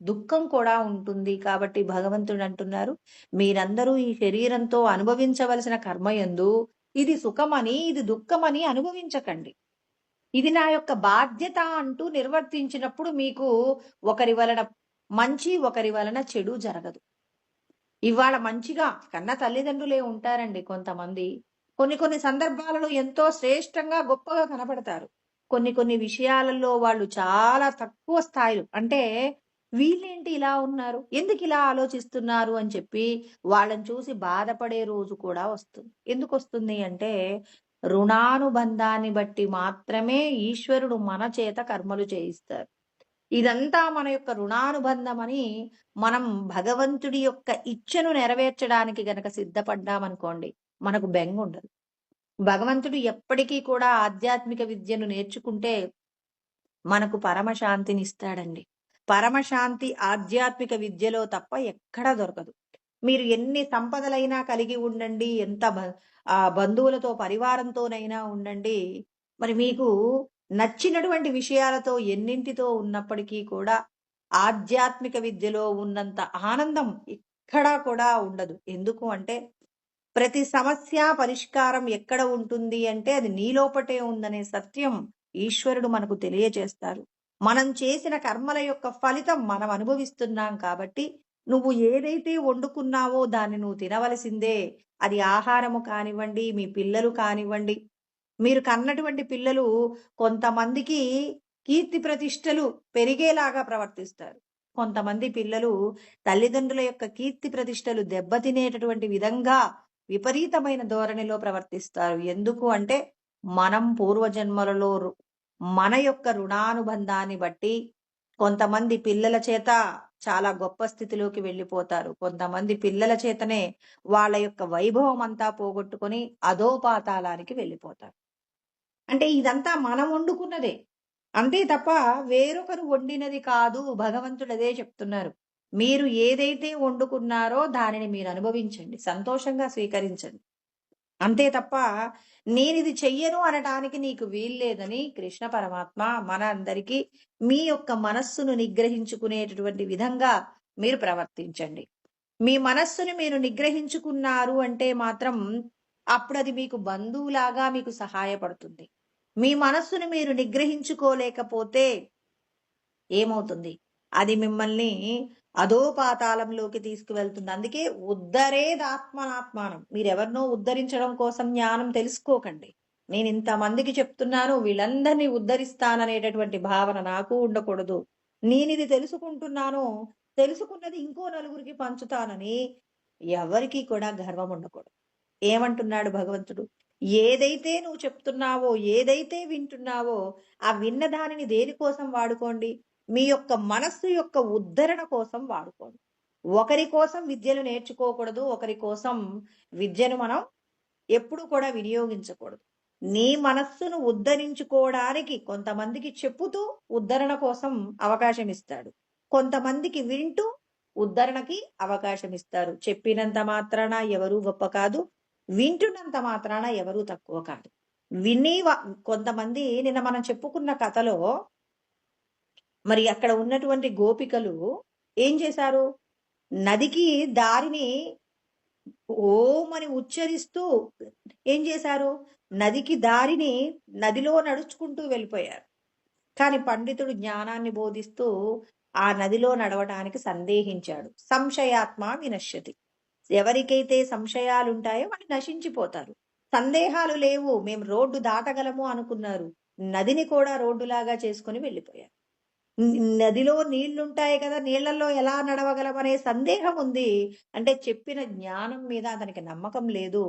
Speaker 1: దుఃఖం కూడా ఉంటుంది. కాబట్టి భగవంతుడు అంటున్నారు, మీరందరూ ఈ శరీరంతో అనుభవించవలసిన కర్మయందు ఇది సుఖమని, ఇది దుఃఖమని అనుభవించకండి. ఇది నా యొక్క బాధ్యత అంటూ నిర్వర్తించినప్పుడు మీకు ఒకరి వలన మంచి, ఒకరి వలన చెడు జరగదు. ఇవాళ మంచిగా కన్న తల్లిదండ్రులే ఉంటారండి కొంతమంది. కొన్ని కొన్ని సందర్భాలలో ఎంతో శ్రేష్టంగా, గొప్పగా కనపడతారు. కొన్ని కొన్ని విషయాలలో వాళ్ళు చాలా తక్కువ స్థాయిలో అంటే వీళ్ళేంటి ఇలా ఉన్నారు? ఎందుకిలా ఆలోచిస్తున్నారు? అని చెప్పి వాళ్ళని చూసి బాధపడే రోజు కూడా వస్తుంది. ఎందుకొస్తుంది అంటే రుణానుబంధాన్ని బట్టి మాత్రమే ఈశ్వరుడు మన చేత కర్మలు చేయిస్తారు. ఇదంతా మన యొక్క రుణానుబంధమని మనం భగవంతుడి యొక్క ఇచ్ఛను నెరవేర్చడానికి గనక సిద్ధపడ్డామనుకోండి, మనకు బెంగుండదు. భగవంతుడు ఎప్పటికీ కూడా ఆధ్యాత్మిక విద్యను నేర్చుకుంటే మనకు పరమశాంతినిస్తాడండి. పరమశాంతి ఆధ్యాత్మిక విద్యలో తప్ప ఎక్కడా దొరకదు. మీరు ఎన్ని సంపదలైనా కలిగి ఉండండి, ఎంత బంధువులతో, పరివారంతోనైనా ఉండండి. మరి మీకు నచ్చినటువంటి విషయాలతో ఎన్నింటితో ఉన్నప్పటికీ కూడా ఆధ్యాత్మిక విద్యలో ఉన్నంత ఆనందం ఎక్కడా కూడా ఉండదు. ఎందుకు అంటే ప్రతి సమస్య పరిష్కారం ఎక్కడ ఉంటుంది అంటే అది నీలోపటే ఉందనే సత్యం ఈశ్వరుడు మనకు తెలియజేస్తారు. మనం చేసిన కర్మల యొక్క ఫలితం మనం అనుభవిస్తున్నాం కాబట్టి నువ్వు ఏదైతే వండుకున్నావో దాన్ని నువ్వు తినవలసిందే. అది ఆహారము కానివ్వండి, మీ పిల్లలు కానివ్వండి. మీరు కన్నటువంటి పిల్లలు కొంతమందికి కీర్తి ప్రతిష్టలు పెరిగేలాగా ప్రవర్తిస్తారు. కొంతమంది పిల్లలు తల్లిదండ్రుల యొక్క కీర్తి ప్రతిష్టలు దెబ్బతినేటటువంటి విధంగా విపరీతమైన ధోరణిలో ప్రవర్తిస్తారు. ఎందుకు అంటే మనం పూర్వజన్మలలో మన యొక్క రుణానుబంధాన్ని బట్టి కొంతమంది పిల్లల చేత చాలా గొప్ప స్థితిలోకి వెళ్ళిపోతారు. కొంతమంది పిల్లల చేతనే వాళ్ళ యొక్క వైభవం అంతా పోగొట్టుకొని అధోపాతాళానికి వెళ్ళిపోతారు. అంటే ఇదంతా మనం వండుకున్నదే. అంతే తప్ప వేరొకరు వండినది కాదు. భగవంతుడు అదే చెప్తున్నారు. మీరు ఏదైతే వండుకున్నారో దానిని మీరు అనుభవించండి. సంతోషంగా స్వీకరించండి. అంతే తప్ప నేనిది చెయ్యను అనటానికి నీకు వీల్లేదని కృష్ణ పరమాత్మ మన అందరికీ మీ యొక్క మనస్సును నిగ్రహించుకునేటటువంటి విధంగా మీరు ప్రవర్తించండి. మీ మనస్సును మీరు నిగ్రహించుకున్నారు అంటే మాత్రం అప్పుడది మీకు బంధువులాగా మీకు సహాయపడుతుంది. మీ మనస్సును మీరు నిగ్రహించుకోలేకపోతే ఏమవుతుంది? అది మిమ్మల్ని అధోపాతాళంలోకి తీసుకువెళ్తుంది. అందుకే ఉద్ధరేదాత్మనాత్మానం. మీరెవరినో ఉద్ధరించడం కోసం జ్ఞానం తెలుసుకోకండి. నేను ఇంతమందికి చెప్తున్నాను, వీళ్ళందరినీ ఉద్ధరిస్తాననేటటువంటి భావన నాకు ఉండకూడదు. నేనిది తెలుసుకుంటున్నాను, తెలుసుకున్నది ఇంకో నలుగురికి పంచుతానని ఎవరికీ కూడా గర్వం ఉండకూడదు. ఏమంటున్నాడు భగవంతుడు? ఏదైతే నువ్వు చెప్తున్నావో, ఏదైతే వింటున్నావో, ఆ విన్న దానిని దేనికోసం వాడుకోండి? మీ యొక్క మనస్సు యొక్క ఉద్ధరణ కోసం వాడుకోండి. ఒకరి కోసం విద్యను నేర్చుకోకూడదు. ఒకరి కోసం విద్యను మనం ఎప్పుడు కూడా వినియోగించకూడదు. నీ మనస్సును ఉద్ధరించుకోవడానికి కొంతమందికి చెప్పుతూ ఉద్ధరణ కోసం అవకాశం ఇస్తాడు. కొంతమందికి వింటూ ఉద్ధరణకి అవకాశం ఇస్తారు. చెప్పినంత మాత్రాన ఎవరు గొప్ప కాదు. వింటున్నంత మాత్రాన ఎవరు తక్కువ కాదు. విని కొంతమంది నిన్న మనం చెప్పుకున్న కథలో మరి అక్కడ ఉన్నటువంటి గోపికలు ఏం చేశారు? నదికి దారిని ఓం అని ఉచ్చరిస్తూ ఏం చేశారు? నదికి దారిని నదిలో నడుచుకుంటూ వెళ్ళిపోయారు. కానీ పండితుడు జ్ఞానాన్ని బోధిస్తూ ఆ నదిలో నడవటానికి సందేహించాడు. సంశయాత్మ వినశ్యతి. ఎవరికైతే సంశయాలుంటాయో వాళ్ళు నశించిపోతారు. సందేహాలు లేవు, మేము రోడ్డు దాటగలము అనుకున్నారు. నదిని కూడా రోడ్డులాగా చేసుకుని వెళ్ళిపోయారు. నదిలో నీళ్లుంటాయి కదా, నీళ్లలో ఎలా నడవగలమనే సందేహం ఉంది. అంటే చెప్పిన జ్ఞానం మీద అతనికి నమ్మకం లేదు.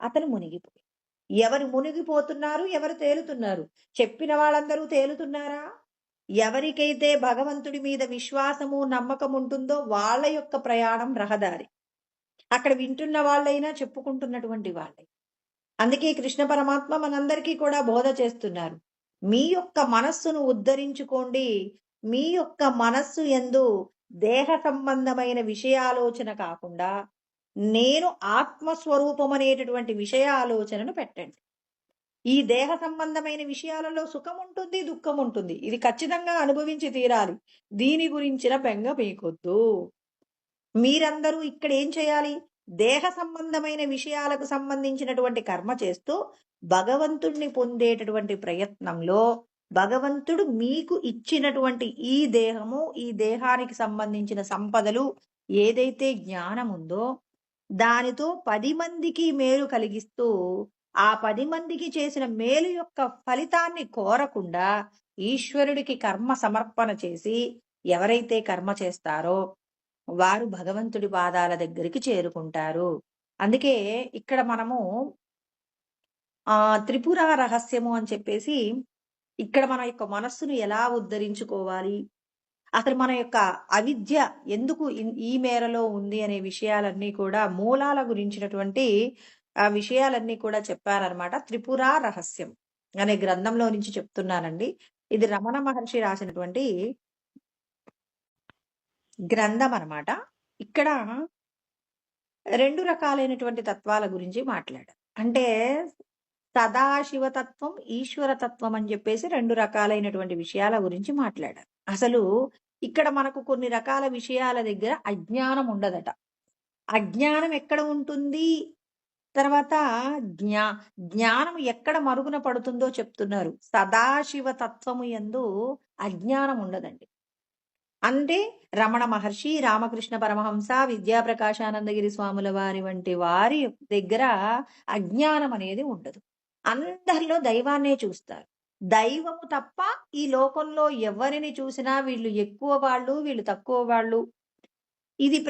Speaker 1: అతను మునిగిపోయి ఎవరు మునిగిపోతున్నారు, ఎవరు తేలుతున్నారు? చెప్పిన వాళ్ళందరూ తేలుతున్నారా? ఎవరికైతే భగవంతుడి మీద విశ్వాసము, నమ్మకం ఉంటుందో వాళ్ళ యొక్క ప్రయాణం రహదారి. అక్కడ వింటున్న వాళ్ళైనా, చెప్పుకుంటున్నటువంటి వాళ్ళే. అందుకే కృష్ణ పరమాత్మ మనందరికీ కూడా బోధ చేస్తున్నారు. మీ యొక్క మనస్సును ఉద్ధరించుకోండి. మీ యొక్క మనస్సు యందు దేహ సంబంధమైన విషయాలోచన కాకుండా, నేను ఆత్మస్వరూపమనేటటువంటి విషయాలోచనను పెట్టండి. ఈ దేహ సంబంధమైన విషయాలలో సుఖముంటుంది, దుఃఖముంటుంది. ఇది ఖచ్చితంగా అనుభవించి తీరాలి. దీని గురించిన బెంగ మీకొద్దు. మీరందరూ ఇక్కడ ఏం చేయాలి? దేహ సంబంధమైన విషయాలకు సంబంధించినటువంటి కర్మ చేస్తూ, భగవంతుణ్ణి పొందేటటువంటి ప్రయత్నంలో, భగవంతుడు మీకు ఇచ్చినటువంటి ఈ దేహము, ఈ దేహానికి సంబంధించిన సంపదలు, ఏదైతే జ్ఞానముందో, దానితో 10 మందికి మేలు కలిగిస్తూ, ఆ 10 మందికి చేసిన మేలు యొక్క ఫలితాన్ని కోరకుండా, ఈశ్వరుడికి కర్మ సమర్పణ చేసి, ఎవరైతే కర్మ చేస్తారో వారు భగవంతుడి పాదాల దగ్గరికి చేరుకుంటారు. అందుకే ఇక్కడ మనము త్రిపుర రహస్యము అని చెప్పేసి, ఇక్కడ మన యొక్క మనస్సును ఎలా ఉద్ధరించుకోవాలి, అసలు మన యొక్క అవిద్య ఎందుకు ఈ మేరలో ఉంది అనే విషయాలన్నీ కూడా, మూలాల గురించినటువంటి విషయాలన్నీ కూడా చెప్పారనమాట. త్రిపుర రహస్యం అనే గ్రంథంలో నుంచి చెప్తున్నానండి. ఇది రమణ మహర్షి రాసినటువంటి గ్రంథం అనమాట. ఇక్కడ 2 రకాలైనటువంటి తత్వాల గురించి మాట్లాడారు. అంటే సదాశివతత్వం, ఈశ్వరతత్వం అని చెప్పేసి 2 రకాలైనటువంటి విషయాల గురించి మాట్లాడారు. అసలు ఇక్కడ మనకు కొన్ని రకాల విషయాల దగ్గర అజ్ఞానం ఉండదట. అజ్ఞానం ఎక్కడ ఉంటుంది? తర్వాత జ్ఞా జ్ఞానం ఎక్కడ మరుగున పడుతుందో చెప్తున్నారు. సదాశివ తత్వము యందు అజ్ఞానం ఉండదండి. అంటే రమణ మహర్షి, రామకృష్ణ పరమహంస, విద్యాప్రకాశానందగిరి స్వాముల వారి వంటి వారి దగ్గర అజ్ఞానం అనేది ఉండదు. అందరిలో దైవాన్నే చూస్తారు. దైవము తప్ప ఈ లోకంలో ఎవరిని చూసినా వీళ్ళు ఎక్కువ వాళ్ళు, వీళ్ళు తక్కువ వాళ్ళు, ఇది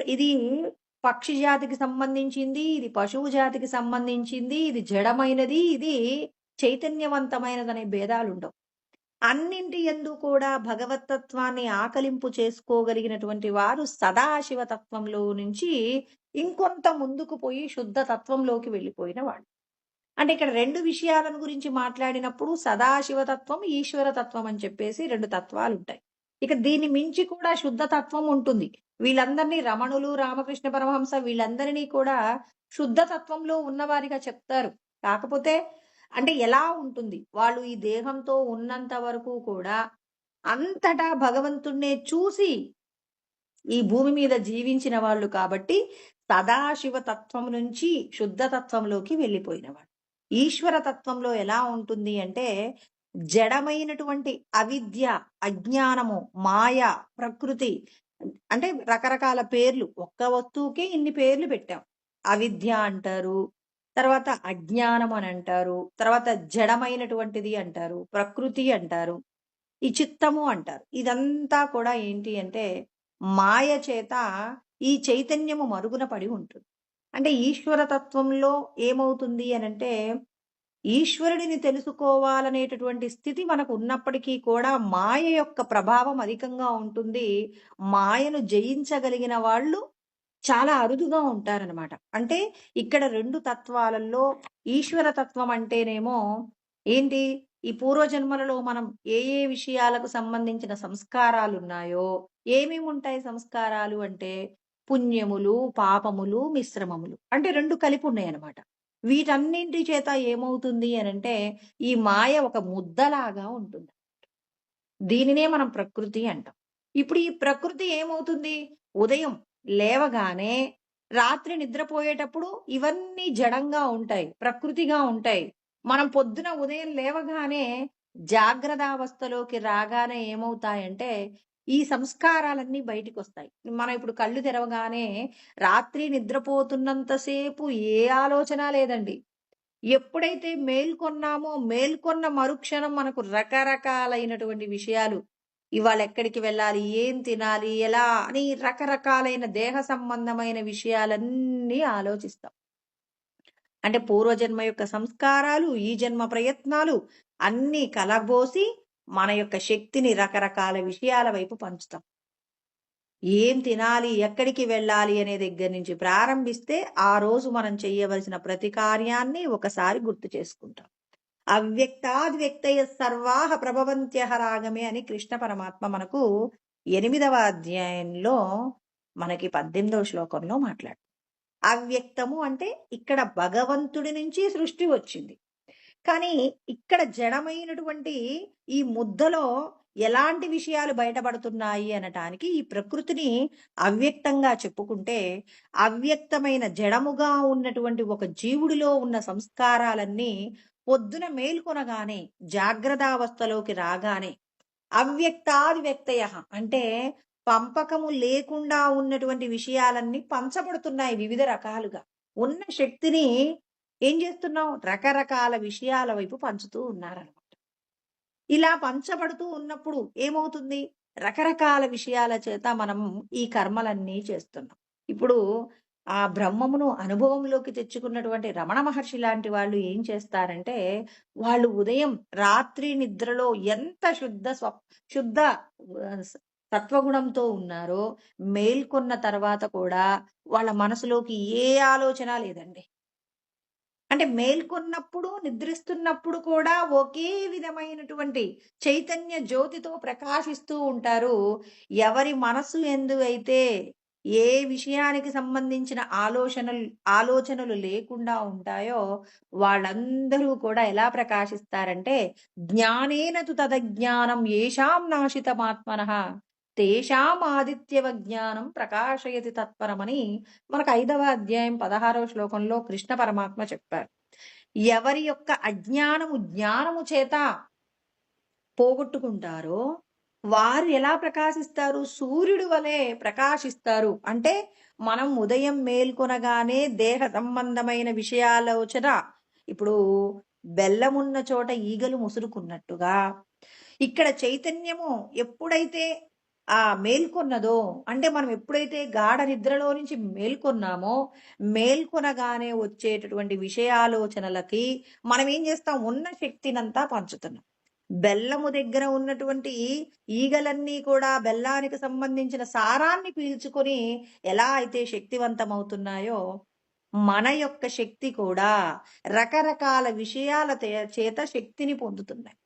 Speaker 1: పక్షి జాతికి సంబంధించింది, ఇది పశువు జాతికి సంబంధించింది, ఇది జడమైనది, ఇది చైతన్యవంతమైనదనే భేదాలుండవు. అన్నింటి యందు కూడా భగవతత్వాన్ని ఆకలింపు చేసుకోగలిగినటువంటి వారు సదాశివ తత్వంలో నుంచి ఇంకొంత ముందుకు పోయి శుద్ధ తత్వంలోకి వెళ్ళిపోయిన వాళ్ళు. అంటే ఇక్కడ 2 విషయాలను గురించి మాట్లాడినప్పుడు సదాశివతత్వం, ఈశ్వరతత్వం అని చెప్పేసి 2 తత్వాలుంటాయి. ఇక దీన్ని మించి కూడా శుద్ధ తత్వం ఉంటుంది. వీళ్ళందరినీ రమణులు, రామకృష్ణ పరమహంస వీళ్ళందరినీ కూడా శుద్ధ తత్వంలో ఉన్నవారిగా చెప్తారు. కాకపోతే అంటే ఎలా ఉంటుంది? వాళ్ళు ఈ దేహంతో ఉన్నంత వరకు కూడా అంతటా భగవంతుణ్ణే చూసి ఈ భూమి మీద జీవించిన వాళ్ళు కాబట్టి సదాశివ తత్వం నుంచి శుద్ధ తత్వంలోకి వెళ్ళిపోయినవాడు. ఈశ్వర తత్వంలో ఎలా ఉంటుంది అంటే జడమైనటువంటి అవిద్య, అజ్ఞానము, మాయ, ప్రకృతి, అంటే రకరకాల పేర్లు, ఒక్క వస్తువుకే ఇన్ని పేర్లు పెట్టాం. అవిద్య అంటారు, తర్వాత అజ్ఞానం అని అంటారు, తర్వాత జడమైనటువంటిది అంటారు, ప్రకృతి అంటారు, ఈ చిత్తము అంటారు. ఇదంతా కూడా ఏంటి అంటే మాయ చేత ఈ చైతన్యము మరుగున పడి ఉంటుంది. అంటే ఈశ్వర తత్వంలో ఏమవుతుంది అనంటే ఈశ్వరుడిని తెలుసుకోవాలనేటటువంటి స్థితి మనకు ఉన్నప్పటికీ కూడా మాయ యొక్క ప్రభావం అధికంగా ఉంటుంది. మాయను జయించగలిగిన వాళ్ళు చాలా అరుదుగా ఉంటారనమాట. అంటే ఇక్కడ 2 తత్వాలలో ఈశ్వర తత్వం అంటేనేమో ఏంటి, ఈ పూర్వజన్మలలో మనం ఏ ఏ విషయాలకు సంబంధించిన సంస్కారాలు ఉన్నాయో, ఏమేమి ఉంటాయి సంస్కారాలు అంటే పుణ్యములు, పాపములు, మిశ్రమములు, అంటే 2 కలిపి ఉన్నాయన్నమాట. వీటన్నింటి చేత ఏమవుతుంది అనంటే ఈ మాయ ఒక ముద్దలాగా ఉంటుంది. దీనినే మనం ప్రకృతి అంటాం. ఇప్పుడు ఈ ప్రకృతి ఏమవుతుంది? ఉదయం లేవగానే రాత్రి నిద్రపోయేటప్పుడు ఇవన్నీ జడంగా ఉంటాయి, ప్రకృతిగా ఉంటాయి. మనం పొద్దున ఉదయం లేవగానే జాగ్రత్తావస్థలోకి రాగానే ఏమవుతాయంటే ఈ సంస్కారాలన్నీ బయటికి వస్తాయి. మనం ఇప్పుడు కళ్ళు తెరవగానే రాత్రి నిద్రపోతున్నంతసేపు ఏ ఆలోచన లేదండి. ఎప్పుడైతే మేల్కొన్నామో మేల్కొన్న మరుక్షణం మనకు రకరకాలైనటువంటి విషయాలు, ఇవాళ ఎక్కడికి వెళ్ళాలి, ఏం తినాలి, ఎలా అని రకరకాలైన దేహ సంబంధమైన విషయాలన్నీ ఆలోచిస్తాం. అంటే పూర్వజన్మ యొక్క సంస్కారాలు, ఈ జన్మ ప్రయత్నాలు అన్నీ కలబోసి మన యొక్క శక్తిని రకరకాల విషయాల వైపు పంచుతాం. ఏం తినాలి, ఎక్కడికి వెళ్ళాలి అనే దగ్గర నుంచి ప్రారంభిస్తే ఆ రోజు మనం చేయవలసిన ప్రతి కార్యాన్ని ఒకసారి గుర్తు చేసుకుంటాం. అవ్యక్తాద్వ్యక్తయ సర్వాహ ప్రభవంత్యః రాగమే అని కృష్ణ పరమాత్మ మనకు 8వ అధ్యాయంలో మనకి 18వ శ్లోకంలో మాట్లాడు. అవ్యక్తము అంటే ఇక్కడ భగవంతుడి నుంచి సృష్టి వచ్చింది. కానీ ఇక్కడ జడమైనటువంటి ఈ ముద్దలో ఎలాంటి విషయాలు బయటపడుతున్నాయి అనటానికి ఈ ప్రకృతిని అవ్యక్తంగా చెప్పుకుంటే, అవ్యక్తమైన జడముగా ఉన్నటువంటి ఒక జీవుడిలో ఉన్న సంస్కారాలన్నీ పొద్దున మేల్కొనగానే, జాగ్రత్తావస్థలోకి రాగానే అవ్యక్తాది వ్యక్తయ అంటే పంపకము లేకుండా ఉన్నటువంటి విషయాలన్నీ పంచబడుతున్నాయి వివిధ రకాలుగా. ఉన్న శక్తిని ఏం చేస్తున్నాం? రకరకాల విషయాల వైపు పంచుతూ ఉన్నారనమాట. ఇలా పంచబడుతూ ఉన్నప్పుడు ఏమవుతుంది? రకరకాల విషయాల చేత మనం ఈ కర్మలన్నీ చేస్తున్నాం. ఇప్పుడు ఆ బ్రహ్మమును అనుభవంలోకి తెచ్చుకున్నటువంటి రమణ మహర్షి లాంటి వాళ్ళు ఏం చేస్తారంటే, వాళ్ళు ఉదయం రాత్రి నిద్రలో ఎంత శుద్ధ సత్వగుణంతో ఉన్నారో, మేల్కొన్న తర్వాత కూడా వాళ్ళ మనసులోకి ఏ ఆలోచన లేదండి. అంటే మేల్కొన్నప్పుడు, నిద్రిస్తున్నప్పుడు కూడా ఒకే విధమైనటువంటి చైతన్య జ్యోతితో ప్రకాశిస్తూ ఉంటారు. ఎవరి మనసు యందు అయితే ఏ విషయానికి సంబంధించిన ఆలోచనలు లేకుండా ఉంటాయో, వాళ్ళందరూ కూడా ఎలా ప్రకాశిస్తారంటే, జ్ఞానేన తు తదజ్ఞానం యేషాం నాశితమాత్మనః తేషాం ఆదిత్యవ జ్ఞానం ప్రకాశయతి తత్పరమని మనకు 5వ అధ్యాయం 16వ శ్లోకంలో కృష్ణ పరమాత్మ చెప్పారు. ఎవరి యొక్క అజ్ఞానము జ్ఞానము చేత పోగొట్టుకుంటారో వారు ఎలా ప్రకాశిస్తారు? సూర్యుడి వలె ప్రకాశిస్తారు. అంటే మనం ఉదయం మేల్కొనగానే దేహ సంబంధమైన విషయాలోచన, ఇప్పుడు బెల్లమున్న చోట ఈగలు ముసురుకున్నట్టుగా ఇక్కడ చైతన్యము ఎప్పుడైతే మేల్కొన్నదో, అంటే మనం ఎప్పుడైతే గాఢ నిద్రలో నుంచి మేల్కొన్నామో, మేల్కొనగానే వచ్చేటటువంటి విషయాలోచనలకి మనం ఏం చేస్తాం? ఉన్న శక్తినంతా పంచుతున్నాం. బెల్లము దగ్గర ఉన్నటువంటి ఈగలన్నీ కూడా బెల్లానికి సంబంధించిన సారాన్ని పీల్చుకొని ఎలా అయితే శక్తివంతమవుతున్నాయో, మన యొక్క శక్తి కూడా రకరకాల విషయాల చేత శక్తిని పొందుతున్నాయి.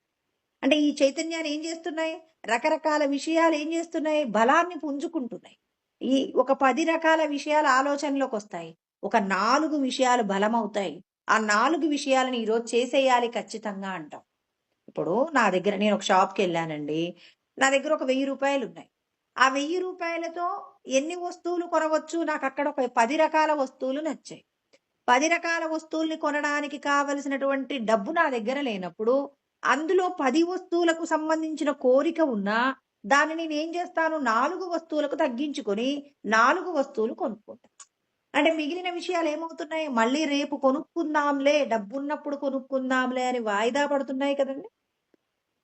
Speaker 1: అంటే ఈ చైతన్యాన్ని ఏం చేస్తున్నాయి? రకరకాల విషయాలు ఏం చేస్తున్నాయి? బలాన్ని పుంజుకుంటున్నాయి. ఈ ఒక 10 రకాల విషయాల ఆలోచనలోకి వస్తాయి. ఒక 4 విషయాలు బలమవుతాయి. ఆ 4 విషయాలను ఈరోజు చేసేయాలి ఖచ్చితంగా అంటాం. ఇప్పుడు నేను ఒక షాప్‌కి వెళ్ళానండి. నా దగ్గర ఒక ₹1000 ఉన్నాయి. ఆ ₹1000తో ఎన్ని వస్తువులు కొనవచ్చు? నాకు అక్కడ ఒక 10 రకాల వస్తువులు నచ్చాయి. 10 రకాల వస్తువుల్ని కొనడానికి కావలసినటువంటి డబ్బు నా దగ్గర లేనప్పుడు, అందులో 10 వస్తువులకు సంబంధించిన కోరిక ఉన్నా, దాన్ని నేనేం చేస్తాను? 4 వస్తువులకు తగ్గించుకొని 4 వస్తువులు కొనుక్కుంటా. అంటే మిగిలిన విషయాలు ఏమవుతున్నాయి? మళ్ళీ రేపు కొనుక్కుందాంలే, డబ్బున్నప్పుడు కొనుక్కుందాంలే అని వాయిదా పడుతున్నాయి కదండీ!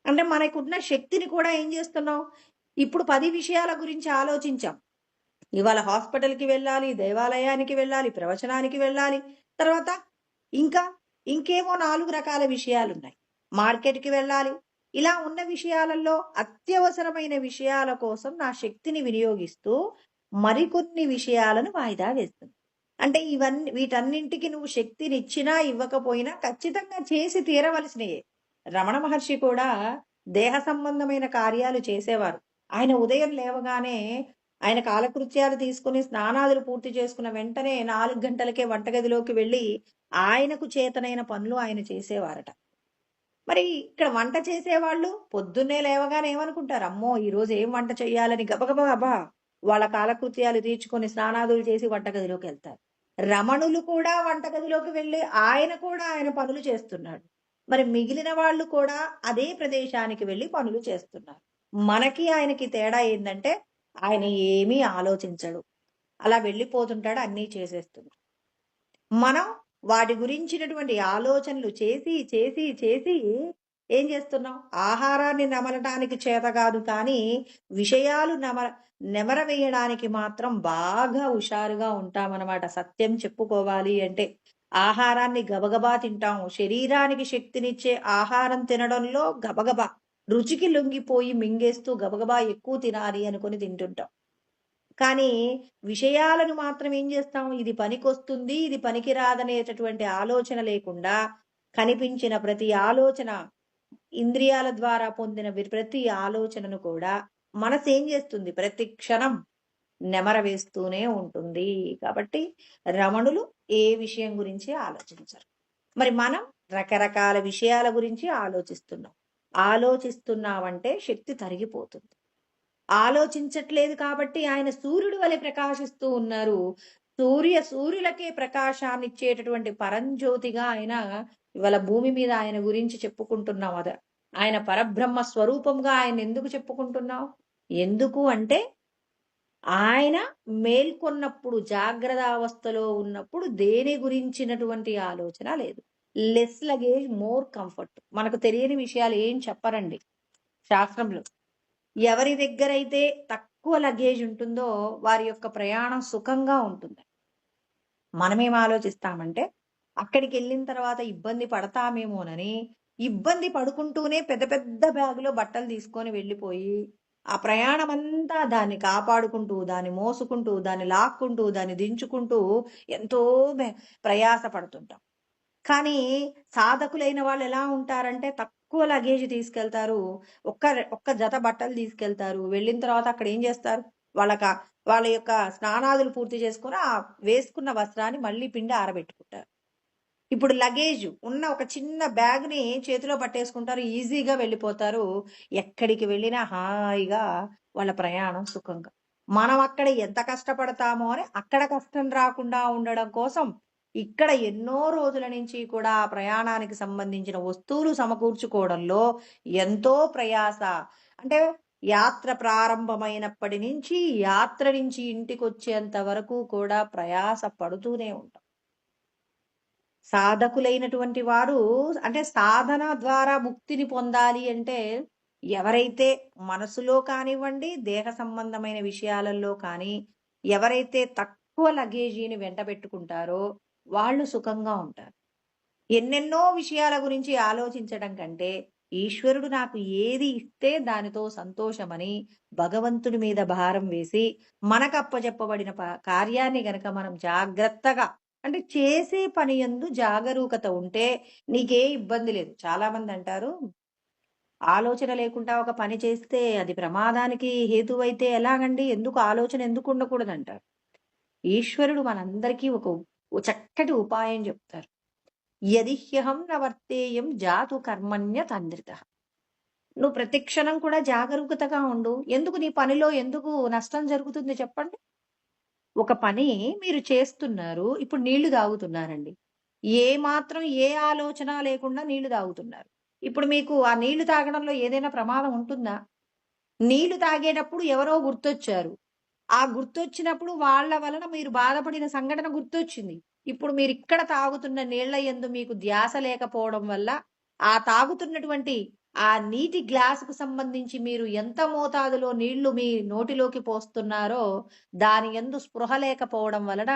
Speaker 1: అంటే మనకున్న శక్తిని కూడా ఏం చేస్తున్నాం? ఇప్పుడు 10 విషయాల గురించి ఆలోచించాం. ఇవాళ హాస్పిటల్‌కి వెళ్ళాలి, దేవాలయానికి వెళ్ళాలి, ప్రవచనానికి వెళ్ళాలి. తర్వాత ఇంకా ఇంకేమో 4 రకాల విషయాలున్నాయి. మార్కెట్‌కి వెళ్ళాలి. ఇలా ఉన్న విషయాలలో అత్యవసరమైన విషయాల కోసం నా శక్తిని వినియోగిస్తూ మరికొన్ని విషయాలను వాయిదా వేస్తుంది. అంటే వీటన్నింటికి నువ్వు శక్తినిచ్చినా, ఇవ్వకపోయినా ఖచ్చితంగా చేసి తీరవలసినయే. రమణ మహర్షి కూడా దేహ సంబంధమైన కార్యాలు చేసేవారు. ఆయన ఉదయం లేవగానే ఆయన కాలకృత్యాలు తీసుకుని స్నానాదులు పూర్తి చేసుకున్న వెంటనే 4 గంటలకే వంటగదిలోకి వెళ్ళి ఆయనకు చేతనైన పనులు ఆయన చేసేవారట. మరి ఇక్కడ వంట చేసేవాళ్ళు పొద్దున్నే లేవగానే ఏమనుకుంటారు? అమ్మో! ఈరోజు ఏం వంట చేయాలని గబగబా వాళ్ళ కాలకృత్యాలు తీర్చుకొని స్నానాదులు చేసి వంటగదిలోకెళ్తారు. రమణులు కూడా వంటగదిలోకి వెళ్ళి ఆయన పనులు చేస్తున్నాడు. మరి మిగిలిన వాళ్ళు కూడా అదే ప్రదేశానికి వెళ్ళి పనులు చేస్తున్నారు. మనకి ఆయనకి తేడా ఏందంటే ఆయన ఏమీ ఆలోచించడు. అలా వెళ్ళిపోతుంటాడు, అన్నీ చేసేస్తున్నాడు. మనం వాటి గురించినటువంటి ఆలోచనలు చేసి ఏం చేస్తున్నాం? ఆహారాన్ని నమలటానికి చేత కాదు కానీ, విషయాలు నెమరవేయడానికి మాత్రం బాగా హుషారుగా ఉంటామనమాట. సత్యం చెప్పుకోవాలి అంటే. ఆహారాన్ని గబగబా తింటాం. శరీరానికి శక్తినిచ్చే ఆహారం తినడంలో గబగబా రుచికి లొంగిపోయి మింగేస్తూ గబగబా ఎక్కువ తినాలి అనుకుని తింటుంటాం. కానీ విషయాలను మాత్రం ఏం చేస్తాం? ఇది పనికొస్తుంది, ఇది పనికిరాదనేటటువంటి ఆలోచన లేకుండా కనిపించిన ప్రతి ఆలోచన, ఇంద్రియాల ద్వారా పొందిన ప్రతి ఆలోచనను కూడా మనసేం చేస్తుంది? ప్రతి క్షణం నెమరవేస్తూనే ఉంటుంది. కాబట్టి రమణులు ఏ విషయం గురించి ఆలోచించరు. మరి మనం రకరకాల విషయాల గురించి ఆలోచిస్తున్నాం. ఆలోచిస్తున్నామంటే శక్తి తరిగిపోతుంది. ఆలోచించట్లేదు కాబట్టి ఆయన సూర్యుడి వలె ప్రకాశిస్తూ ఉన్నారు. సూర్యులకే ప్రకాశాన్నిచ్చేటటువంటి పరంజ్యోతిగా ఆయన ఇవాళ భూమి మీద ఆయన గురించి చెప్పుకుంటున్నాం. ఆయన పరబ్రహ్మ స్వరూపంగా ఆయన ఎందుకు చెప్పుకుంటున్నాం? ఎందుకు అంటే ఆయన మేల్కొన్నప్పుడు జాగ్రత్తావస్థలో ఉన్నప్పుడు దేని గురించినటువంటి ఆలోచన లేదు. Less luggage more comfort. మనకు తెలియని విషయాలు ఏం చెప్పరండి శాస్త్రంలో. ఎవరి దగ్గరైతే తక్కువ లగేజ్ ఉంటుందో వారి యొక్క ప్రయాణం సుఖంగా ఉంటుంది. మనమేం ఆలోచిస్తామంటే అక్కడికి వెళ్ళిన తర్వాత ఇబ్బంది పడతామేమోనని ఇబ్బంది పడుకుంటూనే పెద్ద పెద్ద బ్యాగులో బట్టలు తీసుకొని వెళ్ళిపోయి ఆ ప్రయాణం అంతా దాన్ని కాపాడుకుంటూ, దాన్ని మోసుకుంటూ, దాన్ని లాక్కుంటూ, దాన్ని దించుకుంటూ ఎంతో ప్రయాస పడుతుంటాం. కానీ సాధకులైన వాళ్ళు ఎలా ఉంటారంటే తక్కువ లగేజ్ తీసుకెళ్తారు. ఒక్క జత బట్టలు తీసుకెళ్తారు. వెళ్ళిన తర్వాత అక్కడ ఏం చేస్తారు? వాళ్ళ యొక్క స్నానాదులు పూర్తి చేసుకొని ఆ వేసుకున్న వస్త్రాన్ని మళ్ళీ పిండి ఆరబెట్టుకుంటారు. ఇప్పుడు లగేజ్ ఉన్న ఒక చిన్న బ్యాగ్‌ని చేతిలో పట్టేసుకుంటారు. ఈజీగా వెళ్ళిపోతారు. ఎక్కడికి వెళ్ళినా హాయిగా వాళ్ళ ప్రయాణం సుఖంగా. మనం అక్కడ ఎంత కష్టపడతామో అని అక్కడ కష్టం రాకుండా ఉండడం కోసం ఇక్కడ ఎన్నో రోజుల నుంచి కూడా ఆ ప్రయాణానికి సంబంధించిన వస్తువులు సమకూర్చుకోవడంలో ఎంతో ప్రయాస. అంటే యాత్ర ప్రారంభమైనప్పటి నుంచి యాత్ర నుంచి ఇంటికొచ్చేంత వరకు కూడా ప్రయాస పడుతూనే ఉంటాం. సాధకులైనటువంటి వారు అంటే సాధన ద్వారా ముక్తిని పొందాలి అంటే ఎవరైతే మనసులో కానివ్వండి, దేహ సంబంధమైన విషయాలలో కానీ ఎవరైతే తక్కువ లగేజీని వెంటబెట్టుకుంటారో వాళ్ళు సుఖంగా ఉంటారు. ఎన్నెన్నో విషయాల గురించి ఆలోచించడం కంటే ఈశ్వరుడు నాకు ఏది ఇస్తే దానితో సంతోషమని భగవంతుడి మీద భారం వేసి మనకు అప్పచెప్పబడిన కార్యాన్ని గనక మనం జాగ్రత్తగా అంటే చేసే పని యందు జాగరూకత ఉంటే నీకే ఇబ్బంది లేదు. చాలా మంది అంటారు ఆలోచన లేకుండా ఒక పని చేస్తే అది ప్రమాదానికి హేతువైతే ఎలాగండి? ఎందుకు ఆలోచన ఎందుకు ఉండకూడదంటారు. ఈశ్వరుడు మనందరికీ ఓ చక్కటి ఉపాయం చెప్తారు. యదిహ్యహం న వర్తేయం జాతు కర్మణ్య తండ్రితః. నువ్వు ప్రతి క్షణం కూడా జాగరూకతగా ఉండు. ఎందుకు నీ పనిలో ఎందుకు నష్టం జరుగుతుంది చెప్పండి? ఒక పని మీరు చేస్తున్నారు. ఇప్పుడు నీళ్లు తాగుతున్నారండి. ఏ ఆలోచన లేకుండా నీళ్లు తాగుతున్నారు. ఇప్పుడు మీకు ఆ నీళ్లు తాగడంలో ఏదైనా ప్రమాదం ఉంటుందా? నీళ్లు తాగేటప్పుడు ఎవరో గుర్తొచ్చారు. ఆ గుర్తొచ్చినప్పుడు వాళ్ళ వలన మీరు బాధపడిన సంఘటన గుర్తొచ్చింది. ఇప్పుడు మీరిక్కడ తాగుతున్న నీళ్ల యందు మీకు ధ్యాస లేకపోవడం వల్ల ఆ తాగుతున్నటువంటి ఆ నీటి గ్లాసుకు సంబంధించి మీరు ఎంత మోతాదులో నీళ్లు మీ నోటిలోకి పోస్తున్నారో దాని యందు స్పృహ లేకపోవడం వలన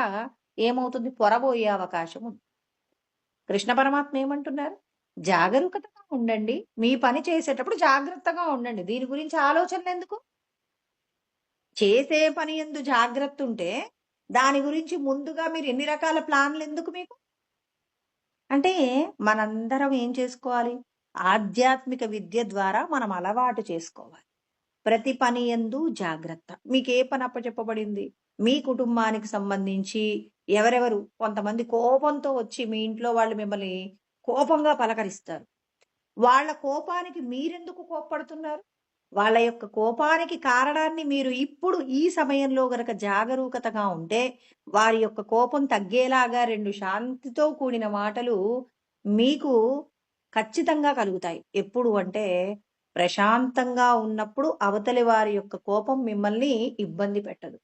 Speaker 1: ఏమవుతుంది? పొరబోయే అవకాశం ఉంది. కృష్ణ పరమాత్మ ఏమంటున్నారు? జాగరూకతగా ఉండండి. మీ పని చేసేటప్పుడు జాగ్రత్తగా ఉండండి. దీని గురించి ఆలోచనలెందుకు? చేసే పని యందు జాగ్రత్తుంటే, దాని గురించి ముందుగా మీరు ఎన్ని రకాల ప్లాన్‌లెందుకు మీకు? అంటే మనందరం ఏం చేసుకోవాలి? ఆధ్యాత్మిక విద్య ద్వారా మనం అలవాటు చేసుకోవాలి. ప్రతి పని యందు జాగ్రత్త. మీకే పని అప్పచెప్పబడింది? మీ కుటుంబానికి సంబంధించి ఎవరెవరు కొంతమంది కోపంతో వచ్చి మీ ఇంట్లో వాళ్ళు మిమ్మల్ని కోపంగా పలకరిస్తారు. వాళ్ళ కోపానికి మీరెందుకు కోప్పడుతున్నారు? వాళ్ళ యొక్క కోపానికి కారణాన్ని మీరు ఇప్పుడు ఈ సమయంలో గనక జాగరూకతగా ఉంటే, వారి యొక్క కోపం తగ్గేలాగా 2 శాంతితో కూడిన మాటలు మీకు ఖచ్చితంగా కలుగుతాయి. ఎప్పుడు అంటే, ప్రశాంతంగా ఉన్నప్పుడు అవతలి వారి యొక్క కోపం మిమ్మల్ని ఇబ్బంది పెట్టదు.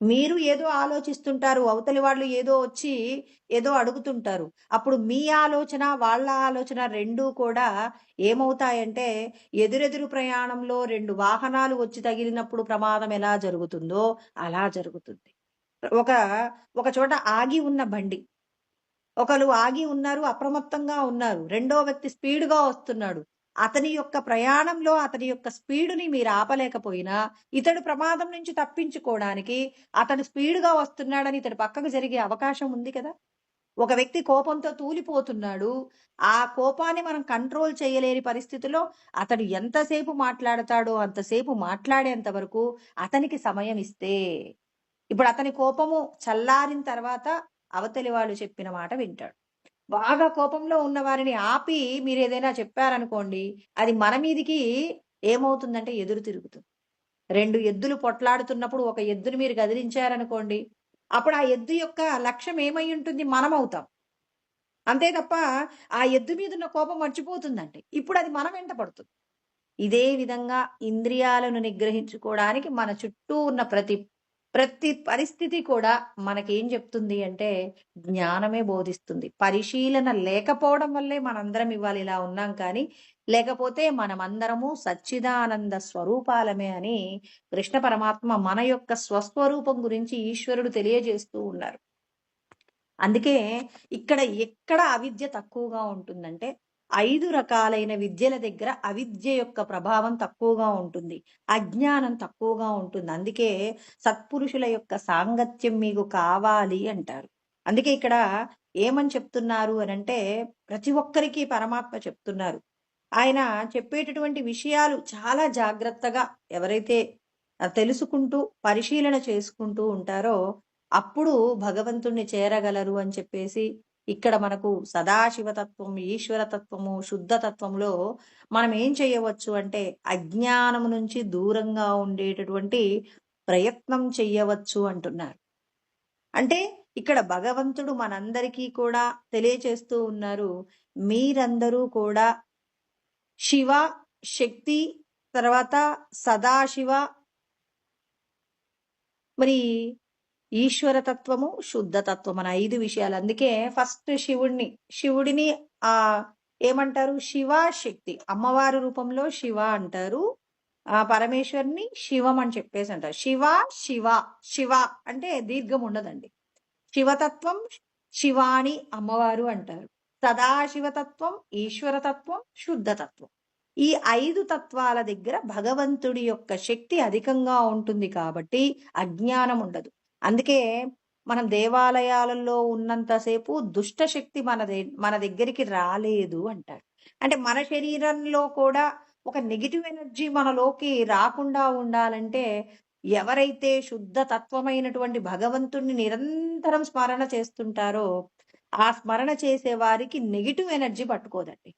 Speaker 1: మీరు ఏదో ఆలోచిస్తుంటారు. అవతలి వాళ్ళు ఏదో వచ్చి ఏదో అడుగుతుంటారు. అప్పుడు మీ ఆలోచన, వాళ్ళ ఆలోచన 2 కూడా ఏమవుతాయంటే, ఎదురెదురు ప్రయాణంలో 2 వాహనాలు వచ్చి తగిలినప్పుడు ప్రమాదం ఎలా జరుగుతుందో అలా జరుగుతుంది. ఒక ఒక చోట ఆగి ఉన్న బండి. ఒకళ్ళు ఆగి ఉన్నారు, అప్రమత్తంగా ఉన్నారు. రెండో వ్యక్తి స్పీడ్‌గా వస్తున్నాడు. అతని యొక్క ప్రయాణంలో అతని యొక్క స్పీడుని మీరు ఆపలేకపోయినా, ఇతడు ప్రమాదం నుంచి తప్పించుకోవడానికి అతడు స్పీడ్‌గా వస్తున్నాడని ఇతడు పక్కకు జరిగే అవకాశం ఉంది కదా! ఒక వ్యక్తి కోపంతో తూలిపోతున్నాడు. ఆ కోపాన్ని మనం కంట్రోల్ చేయలేని పరిస్థితిలో అతడు ఎంతసేపు మాట్లాడతాడో అంతసేపు మాట్లాడేంత వరకు అతనికి సమయం ఇస్తే, ఇప్పుడు అతని కోపము చల్లారిన తర్వాత అవతలి వాళ్ళు చెప్పిన మాట వింటాడు. బాగా కోపంలో ఉన్న వారిని ఆపి మీరేదైనా చెప్పారనుకోండి, అది మన మీదికి ఏమవుతుందంటే ఎదురు తిరుగుతుంది. 2 ఎద్దులు పొట్లాడుతున్నప్పుడు ఒక ఎద్దుని మీరు గదిలించారనుకోండి, అప్పుడు ఆ ఎద్దు యొక్క లక్ష్యం ఏమై ఉంటుంది? మనమవుతాం. అంతే తప్ప ఆ ఎద్దు మీదున్న కోపం మర్చిపోతుందండి. ఇప్పుడది మన వెంట పడుతుంది. ఇదే విధంగా ఇంద్రియాలను నిగ్రహించుకోవడానికి మన చుట్టూ ఉన్న ప్రతి పరిస్థితి కూడా మనకేం చెప్తుంది అంటే జ్ఞానమే బోధిస్తుంది. పరిశీలన లేకపోవడం వల్లే మనందరం ఇవాళ ఇలా ఉన్నాం కానీ, లేకపోతే మనమందరము సచ్చిదానంద స్వరూపాలమే అని కృష్ణ పరమాత్మ మన యొక్క స్వస్వరూపం గురించి ఈశ్వరుడు తెలియజేస్తూ ఉన్నారు. అందుకే ఇక్కడ ఎక్కడ అవిద్య తక్కువగా ఉంటుందంటే 5 రకాలైన విద్యల దగ్గర అవిద్య యొక్క ప్రభావం తక్కువగా ఉంటుంది. అజ్ఞానం తక్కువగా ఉంటుంది. అందుకే సత్పురుషుల యొక్క సాంగత్యం మీకు కావాలి అంటారు. అందుకే ఇక్కడ ఏమని చెప్తున్నారు అనంటే ప్రతి ఒక్కరికి పరమాత్మ చెప్తున్నారు. ఆయన చెప్పేటటువంటి విషయాలు చాలా జాగ్రత్తగా ఎవరైతే తెలుసుకుంటూ పరిశీలన చేసుకుంటూ ఉంటారో అప్పుడు భగవంతుణ్ణి చేరగలరు అని చెప్పేసి ఇక్కడ మనకు సదాశివతత్వం, ఈశ్వరతత్వము, శుద్ధతత్వంలో మనం ఏం చేయవచ్చు అంటే అజ్ఞానం నుంచి దూరంగా ఉండేటటువంటి ప్రయత్నం చెయ్యవచ్చు అంటున్నారు. అంటే ఇక్కడ భగవంతుడు మనందరికీ కూడా తెలియచేస్తూ ఉన్నారు, మీరందరూ కూడా శివ, శక్తి, తర్వాత సదాశివ, మరి ఈశ్వరతత్వము, శుద్ధతత్వం అని 5 విషయాలు. అందుకే ఫస్ట్ శివుడిని ఆ ఏమంటారు? శివ, శక్తి. అమ్మవారి రూపంలో శివ అంటారు. పరమేశ్వరుని శివం అని చెప్పేసి అంటారు. శివ, శివ, శివ అంటే దీర్ఘం ఉండదండి. శివతత్వం, శివాని అమ్మవారు అంటారు. సదాశివతత్వం, ఈశ్వరతత్వం, శుద్ధతత్వం. ఈ 5 తత్వాల దగ్గర భగవంతుడి యొక్క శక్తి అధికంగా ఉంటుంది కాబట్టి అజ్ఞానం ఉండదు. అందుకే మనం దేవాలయాలలో ఉన్నంతసేపు దుష్ట శక్తి మన దగ్గరికి రాలేదు అంటారు. అంటే మన శరీరంలో కూడా ఒక నెగిటివ్ ఎనర్జీ మనలోకి రాకుండా ఉండాలంటే ఎవరైతే శుద్ధ తత్వమైనటువంటి భగవంతుణ్ణి నిరంతరం స్మరణ చేస్తుంటారో ఆ స్మరణ చేసే వారికి నెగిటివ్ ఎనర్జీ పట్టుకోదండి.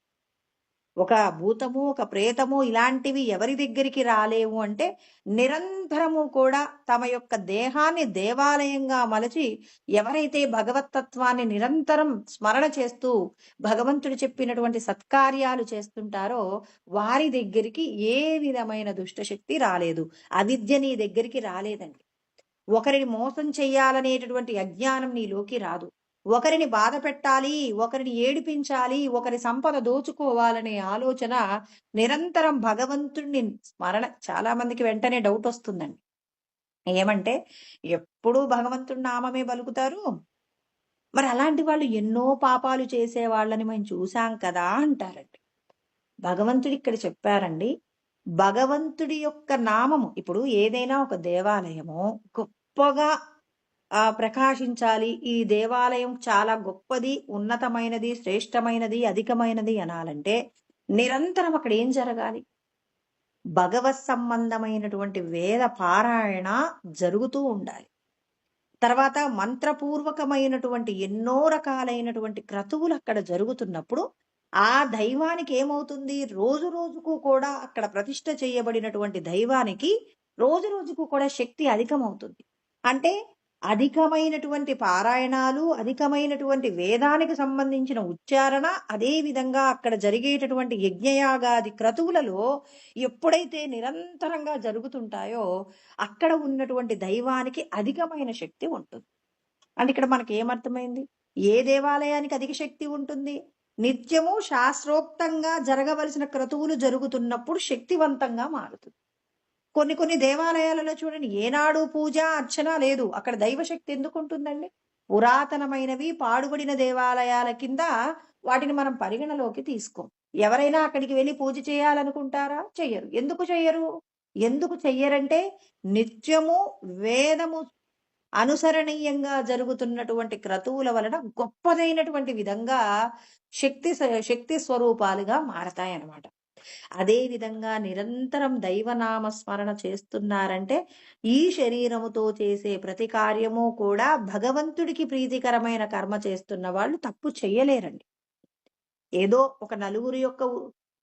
Speaker 1: ఒక భూతము, ఒక ప్రేతము ఇలాంటివి ఎవరి దగ్గరికి రాలేవు అంటే నిరంతరము కూడా తమ యొక్క దేహాన్ని దేవాలయంగా మలచి ఎవరైతే భగవతత్వాన్ని నిరంతరం స్మరణ చేస్తూ భగవంతుడు చెప్పినటువంటి సత్కార్యాలు చేస్తుంటారో వారి దగ్గరికి ఏ విధమైన దుష్టశక్తి రాలేదు. అవిద్య నీ దగ్గరికి రాలేదండి. ఒకరిని మోసం చెయ్యాలనేటటువంటి అజ్ఞానం నీలోకి రాదు. ఒకరిని బాధ పెట్టాలి, ఒకరిని ఏడిపించాలి, ఒకరి సంపద దోచుకోవాలనే ఆలోచన నిరంతరం భగవంతుడిని స్మరణ. చాలా మందికి వెంటనే డౌట్ వస్తుందండి. ఏమంటే ఎప్పుడూ భగవంతుడి నామమే పలుకుతారు, మరి అలాంటి వాళ్ళు ఎన్నో పాపాలు చేసే వాళ్ళని మేము చూసాం కదా అంటారండి. భగవంతుడు ఇక్కడ చెప్పారండి, భగవంతుడి యొక్క నామము ఇప్పుడు ఏదైనా ఒక దేవాలయము గొప్పగా ప్రకాశించాలి, ఈ దేవాలయం చాలా గొప్పది, ఉన్నతమైనది, శ్రేష్టమైనది, అధికమైనది అనాలంటే నిరంతరం అక్కడ ఏం జరగాలి? భగవత్ సంబంధమైనటువంటి వేద పారాయణ జరుగుతూ ఉండాలి. తర్వాత మంత్రపూర్వకమైనటువంటి ఎన్నో రకాలైనటువంటి క్రతువులు అక్కడ జరుగుతున్నప్పుడు ఆ దైవానికి ఏమవుతుంది? రోజు రోజుకు కూడా అక్కడ ప్రతిష్ఠ చేయబడినటువంటి దైవానికి రోజు రోజుకు కూడా శక్తి అధికమవుతుంది. అంటే అధికమైనటువంటి పారాయణాలు, అధికమైనటువంటి వేదానికి సంబంధించిన ఉచ్చారణ, అదే విధంగా అక్కడ జరిగేటటువంటి యజ్ఞయాగాది క్రతువులలో ఎప్పుడైతే నిరంతరంగా జరుగుతుంటాయో అక్కడ ఉన్నటువంటి దైవానికి అధికమైన శక్తి ఉంటుంది. అంటే ఇక్కడ మనకి ఏమర్థమైంది? ఏ దేవాలయానికి అధిక శక్తి ఉంటుంది? నిత్యము శాస్త్రోక్తంగా జరగవలసిన క్రతువులు జరుగుతున్నప్పుడు శక్తివంతంగా మారుతుంది. కొన్ని దేవాలయాలలో చూడండి, ఏనాడు పూజ అర్చన లేదు, అక్కడ దైవశక్తి ఎందుకు ఉంటుందండి? పురాతనమైనవి పాడుబడిన దేవాలయాల కింద వాటిని మనం పరిగణలోకి తీసుకోం. ఎవరైనా అక్కడికి వెళ్ళి పూజ చేయాలనుకుంటారా? చెయ్యరు. ఎందుకు చెయ్యరు? ఎందుకు చెయ్యరంటే నిత్యము వేదము అనుసరణీయంగా జరుగుతున్నటువంటి క్రతువుల వలన గొప్పదైనటువంటి విధంగా శక్తి స్వరూపాలుగా మారతాయన్నమాట. అదే విధంగా నిరంతరం దైవనామ స్మరణ చేస్తున్నారంటే, ఈ శరీరముతో చేసే ప్రతి కార్యము కూడా భగవంతుడికి ప్రీతికరమైన కర్మ చేస్తున్న వాళ్ళు తప్పు చెయ్యలేరండి. ఏదో ఒక నలుగురి యొక్క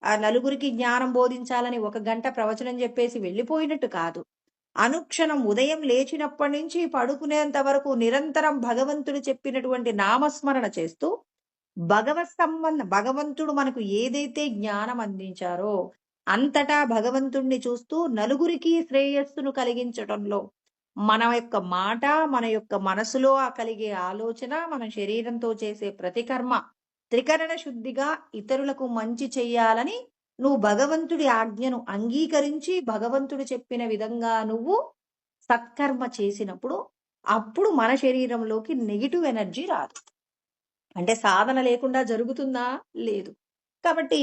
Speaker 1: ఆ నలుగురికి జ్ఞానం బోధించాలని ఒక గంట ప్రవచనం చెప్పేసి వెళ్ళిపోయినట్టు కాదు. అనుక్షణం ఉదయం లేచినప్పటి నుంచి పడుకునేంత వరకు నిరంతరం భగవంతుడు చెప్పినటువంటి నామస్మరణ చేస్తూ, భగవంతుడు మనకు ఏదైతే జ్ఞానం అందించారో, అంతటా భగవంతుణ్ణి చూస్తూ నలుగురికి శ్రేయస్సును కలిగించటంలో, మన యొక్క మాట, మన యొక్క మనసులో కలిగే ఆలోచన, మన శరీరంతో చేసే ప్రతి కర్మ త్రికరణ శుద్ధిగా ఇతరులకు మంచి చెయ్యాలని నువ్వు భగవంతుడి ఆజ్ఞను అంగీకరించి, భగవంతుడు చెప్పిన విధంగా నువ్వు సత్కర్మ చేసినప్పుడు, అప్పుడు మన శరీరంలోకి నెగెటివ్ ఎనర్జీ రాదు. అంటే సాధన లేకుండా జరుగుతుందా? లేదు. కాబట్టి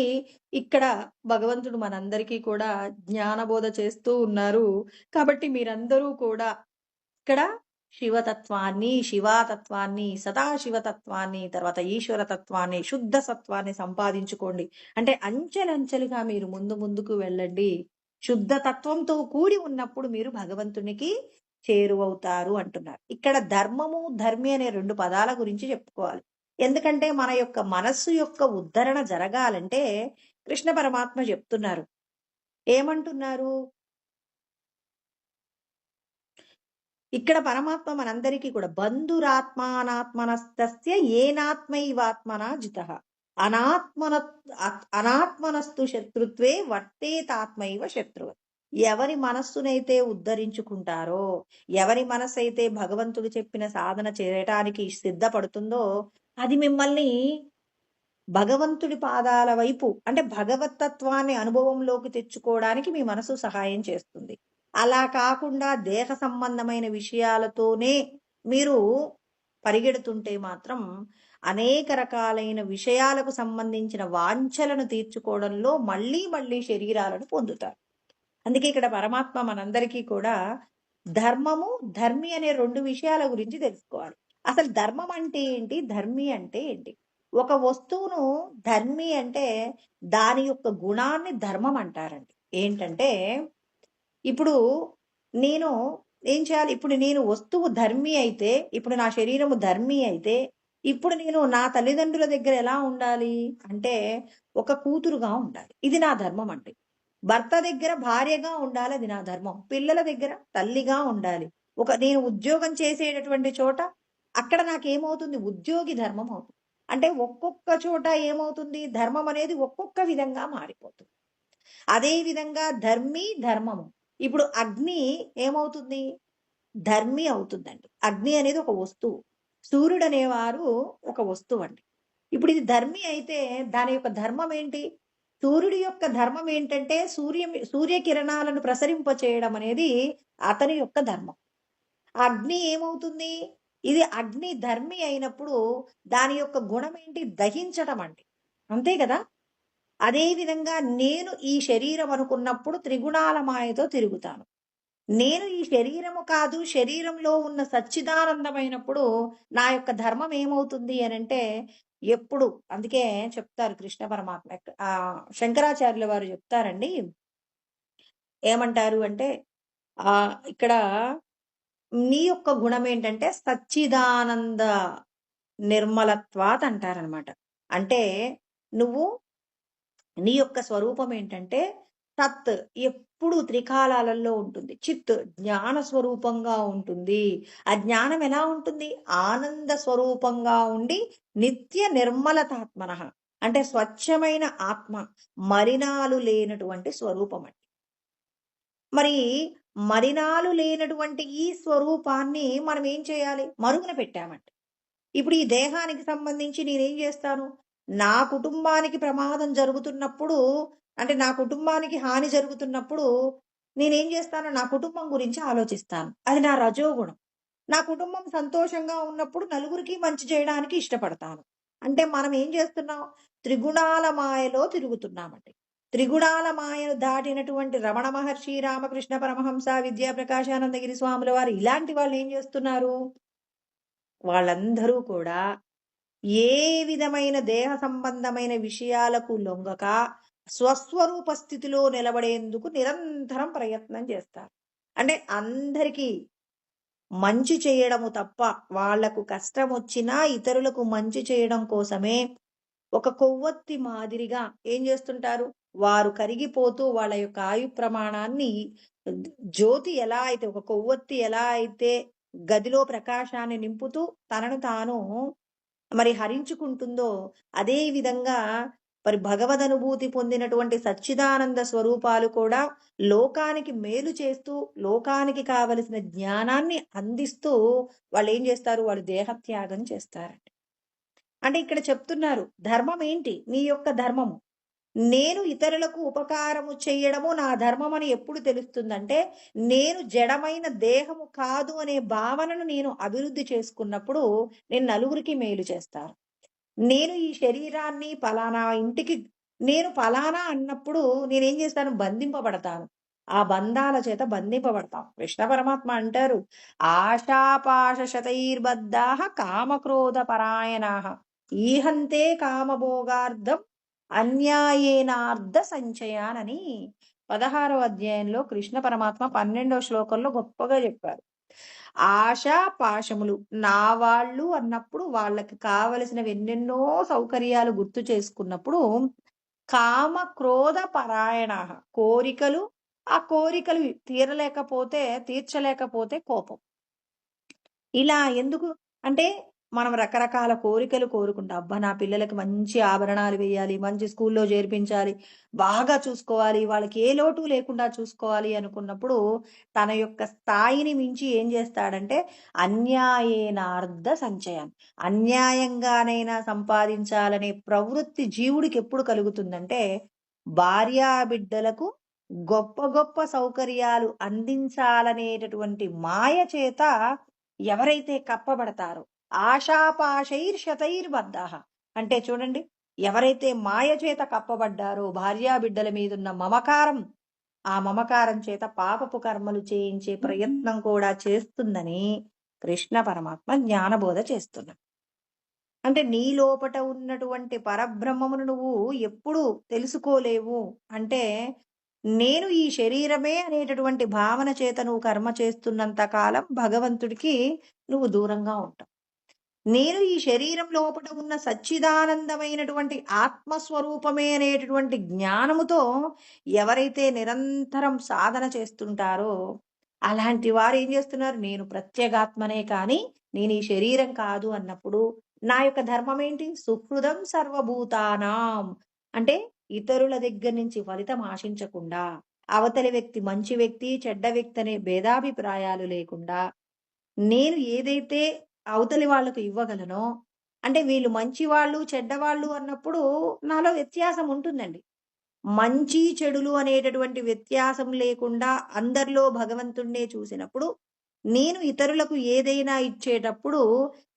Speaker 1: ఇక్కడ భగవంతుడు మనందరికీ కూడా జ్ఞానబోధ చేస్తూ ఉన్నారు. కాబట్టి మీరందరూ కూడా ఇక్కడ శివతత్వాన్ని, శివాతత్వాన్ని, సదాశివతత్వాన్ని, తర్వాత ఈశ్వరతత్వాన్ని, శుద్ధ సత్వాన్ని సంపాదించుకోండి. అంటే అంచెలంచెలుగా మీరు ముందుకు వెళ్ళండి. శుద్ధ తత్వంతో కూడి ఉన్నప్పుడు మీరు భగవంతునికి చేరువవుతారు అంటున్నారు. ఇక్కడ ధర్మము, ధర్మి అనే 2 పదాల గురించి చెప్పుకోవాలి. ఎందుకంటే మన యొక్క మనస్సు యొక్క ఉద్ధరణ జరగాలంటే కృష్ణ పరమాత్మ చెప్తున్నారు. ఏమంటున్నారు? ఇక్కడ పరమాత్మ మనందరికీ కూడా బంధురాత్మానాత్మనస్తస్య ఏనాత్మైవాత్మనా జితః అనాత్మనస్తు శత్రుత్వే వర్తేతాత్మైవ శత్రువు. ఎవరి మనస్సునైతే ఉద్ధరించుకుంటారో, ఎవరి మనస్సు అయితే భగవంతుడు చెప్పిన సాధన చేయటానికి సిద్ధపడుతుందో, అది మిమ్మల్ని భగవంతుడి పాదాల వైపు అంటే భగవతత్వాన్ని అనుభవంలోకి తెచ్చుకోవడానికి మీ మనసు సహాయం చేస్తుంది. అలా కాకుండా దేహ సంబంధమైన విషయాలతోనే మీరు పరిగెడుతుంటే మాత్రం అనేక రకాలైన విషయాలకు సంబంధించిన వాంఛలను తీర్చుకోవడంలో మళ్ళీ శరీరాలను పొందుతారు. అందుకే ఇక్కడ పరమాత్మ మనందరికీ కూడా ధర్మము, ధర్మి అనే 2 విషయాల గురించి తెలుసుకోవాలి. అసలు ధర్మం అంటే ఏంటి? ధర్మి అంటే ఏంటి? ఒక వస్తువును ధర్మి అంటే దాని యొక్క గుణాన్ని ధర్మం అంటారండి. ఏంటంటే ఇప్పుడు నేను ఏం చేయాలి? ఇప్పుడు నేను వస్తువు ధర్మి అయితే, ఇప్పుడు నా శరీరము ధర్మి అయితే, ఇప్పుడు నేను నా తల్లిదండ్రుల దగ్గర ఎలా ఉండాలి అంటే ఒక కూతురుగా ఉండాలి. ఇది నా ధర్మం అంటే. భర్త దగ్గర భార్యగా ఉండాలి, అది నా ధర్మం. పిల్లల దగ్గర తల్లిగా ఉండాలి. నేను ఉద్యోగం చేసేటటువంటి చోట అక్కడ నాకేమవుతుంది? ఉద్యోగి ధర్మం అవుతుంది. అంటే ఒక్కొక్క చోట ఏమవుతుంది? ధర్మం అనేది ఒక్కొక్క విధంగా మారిపోతుంది. అదే విధంగా ధర్మి, ధర్మము. ఇప్పుడు అగ్ని ఏమవుతుంది? ధర్మి అవుతుందండి. అగ్ని అనేది ఒక వస్తువు. సూర్యుడు అనేవారు ఒక వస్తువు అండి. ఇప్పుడు ఇది ధర్మి అయితే దాని యొక్క ధర్మం ఏంటి? సూర్యుడి యొక్క ధర్మం ఏంటంటే సూర్యకిరణాలను ప్రసరింపచేయడం అనేది అతని యొక్క ధర్మం. అగ్ని ఏమవుతుంది? ఇది అగ్ని ధర్మి అయినప్పుడు దాని యొక్క గుణం ఏంటి? దహించటం అండి. అంతే కదా? అదే విధంగా నేను ఈ శరీరం అనుకున్నప్పుడు త్రిగుణాల మాయతో తిరుగుతాను. నేను ఈ శరీరము కాదు, శరీరంలో ఉన్న సచ్చిదానందమైనప్పుడు నా యొక్క ధర్మం ఏమవుతుంది అనంటే ఎప్పుడు అందుకే చెప్తారు కృష్ణ పరమాత్మ శంకరాచార్యుల వారు చెప్తారండి. ఏమంటారు అంటే ఇక్కడ నీ యొక్క గుణం ఏంటంటే సచ్చిదానంద నిర్మలత్వాత్ అంటారనమాట. అంటే నువ్వు నీ యొక్క స్వరూపం ఏంటంటే సత్ ఎప్పుడు త్రికాలాలలో ఉంటుంది. చిత్ జ్ఞాన స్వరూపంగా ఉంటుంది. ఆ జ్ఞానం ఎలా ఉంటుంది? ఆనంద స్వరూపంగా ఉండి నిత్య నిర్మలతాత్మన అంటే స్వచ్ఛమైన ఆత్మ, మలినాలు లేనటువంటి స్వరూపం అండి. మరి మలినాలు లేనటువంటి ఈ స్వరూపాన్ని మనం ఏం చేయాలి? మరుగున పెట్టామండి. ఇప్పుడు ఈ దేహానికి సంబంధించి నేనేం చేస్తాను? నా కుటుంబానికి ప్రమాదం జరుగుతున్నప్పుడు అంటే నా కుటుంబానికి హాని జరుగుతున్నప్పుడు నేనేం చేస్తాను? నా కుటుంబం గురించి ఆలోచిస్తాను. అది నా రజోగుణం. నా కుటుంబం సంతోషంగా ఉన్నప్పుడు నలుగురికి మంచి చేయడానికి ఇష్టపడతాను. అంటే మనం ఏం చేస్తున్నాం? త్రిగుణాల మాయలో తిరుగుతున్నామండి. త్రిగుణాల మాయను దాటినటువంటి రమణ మహర్షి, రామకృష్ణ పరమహంస, విద్యా ప్రకాశానందగిరి స్వాముల వారు ఇలాంటి వాళ్ళు ఏం చేస్తున్నారు? వాళ్ళందరూ కూడా ఏ విధమైన దేహ సంబంధమైన విషయాలకు లొంగక స్వస్వరూప స్థితిలో నిలబడేందుకు నిరంతరం ప్రయత్నం చేస్తారు. అంటే అందరికీ మంచి చేయడము తప్ప, వాళ్లకు కష్టం వచ్చినా ఇతరులకు మంచి చేయడం కోసమే ఒక కొవ్వొత్తి మాదిరిగా ఏం చేస్తుంటారు, వారు కరిగిపోతూ వాళ్ళ యొక్క ఆయు ప్రమాణాన్ని, జ్యోతి ఎలా అయితే, ఒక కొవ్వొత్తి ఎలా అయితే గదిలో ప్రకాశాన్ని నింపుతూ తనను తాను మరి హరించుకుంటుందో, అదే విధంగా మరి భగవదనుభూతి పొందినటువంటి సచ్చిదానంద స్వరూపాలు కూడా లోకానికి మేలు చేస్తూ, లోకానికి కావలసిన జ్ఞానాన్ని అందిస్తూ వాళ్ళు ఏం చేస్తారు, వాళ్ళు దేహత్యాగం చేస్తారండి. అంటే ఇక్కడ చెప్తున్నారు, ధర్మం ఏంటి? నీ యొక్క ధర్మము. నేను ఇతరులకు ఉపకారము చేయడము నా ధర్మం అని ఎప్పుడు తెలుస్తుందంటే, నేను జడమైన దేహము కాదు అనే భావనను నేను అభివృద్ధి చేసుకున్నప్పుడు నేను నలుగురికి మేలు చేస్తాను. నేను ఈ శరీరాన్ని పలానా ఇంటికి నేను పలానా అన్నప్పుడు నేనేం చేస్తాను, బంధింపబడతాను. ఆ బంధాల చేత బంధింపబడతాం. కృష్ణ పరమాత్మ అంటారు, ఆశాపాశ శతైర్బద్ధాః కామక్రోధ పరాయణాః ఈహంతే కామభోగార్థం అన్యాయేనార్థ సంచయానని 16వ అధ్యాయంలో కృష్ణ పరమాత్మ 12వ శ్లోకంలో గొప్పగా చెప్పారు. ఆశ పాశములు నా వాళ్ళు అన్నప్పుడు వాళ్ళకి కావలసినవి ఎన్నెన్నో సౌకర్యాలు గుర్తు చేసుకున్నప్పుడు కామ క్రోధ పరాయణ కోరికలు, ఆ కోరికలు తీర్చలేకపోతే కోపం. ఇలా ఎందుకు అంటే మనం రకరకాల కోరికలు కోరుకుంటాం. అబ్బా, నా పిల్లలకి మంచి ఆభరణాలు వేయాలి, మంచి స్కూల్లో చేర్పించాలి, బాగా చూసుకోవాలి, వాళ్ళకి ఏ లోటు లేకుండా చూసుకోవాలి అనుకున్నప్పుడు తన యొక్క స్థాయిని మించి ఏం చేస్తాడంటే అన్యాయేనార్థ సంచయం, అన్యాయంగానైనా సంపాదించాలనే ప్రవృత్తి జీవుడికి ఎప్పుడు కలుగుతుందంటే భార్యా బిడ్డలకు గొప్ప గొప్ప సౌకర్యాలు అందించాలనేటటువంటి మాయ చేత ఎవరైతే కప్పబడతారో, ఆశాపాశైర్షతైర్బద్ధాః అంటే చూడండి, ఎవరైతే మాయ చేత కప్పబడ్డారో భార్యా బిడ్డల మీదున్న మమకారం, ఆ మమకారం చేత పాపపు కర్మలు చేయించే ప్రయత్నం కూడా చేస్తుందని కృష్ణ పరమాత్మ జ్ఞానబోధ చేస్తున్నాడు. అంటే నీ లోపట ఉన్నటువంటి పరబ్రహ్మమును నువ్వు ఎప్పుడు తెలుసుకోలేవు అంటే, నేను ఈ శరీరమే అనేటటువంటి భావన చేత నువ్వు కర్మ చేస్తున్నంత కాలం భగవంతుడికి నువ్వు దూరంగా ఉంటావు. నేను ఈ శరీరం లోపల ఉన్న సచ్చిదానందమైనటువంటి ఆత్మస్వరూపమే అనేటటువంటి జ్ఞానముతో ఎవరైతే నిరంతరం సాధన చేస్తుంటారో అలాంటి వారు ఏం చేస్తున్నారు, నేను ప్రత్యేగాత్మనే కానీ నేను ఈ శరీరం కాదు అన్నప్పుడు నా యొక్క ధర్మం ఏంటి, సుహృదం సర్వభూతానాం అంటే ఇతరుల దగ్గర నుంచి ఫలితం ఆశించకుండా, అవతలి వ్యక్తి మంచి వ్యక్తి చెడ్డ వ్యక్తి అనే భేదాభిప్రాయాలు లేకుండా నేను ఏదైతే అవతలి వాళ్ళకు ఇవ్వగలనో, అంటే వీళ్ళు మంచివాళ్ళు చెడ్డవాళ్ళు అన్నప్పుడు నాలో వ్యత్యాసం ఉంటుందండి. మంచి చెడులు అనేటటువంటి వ్యత్యాసం లేకుండా అందరిలో భగవంతుణ్ణే చూసినప్పుడు నేను ఇతరులకు ఏదైనా ఇచ్చేటప్పుడు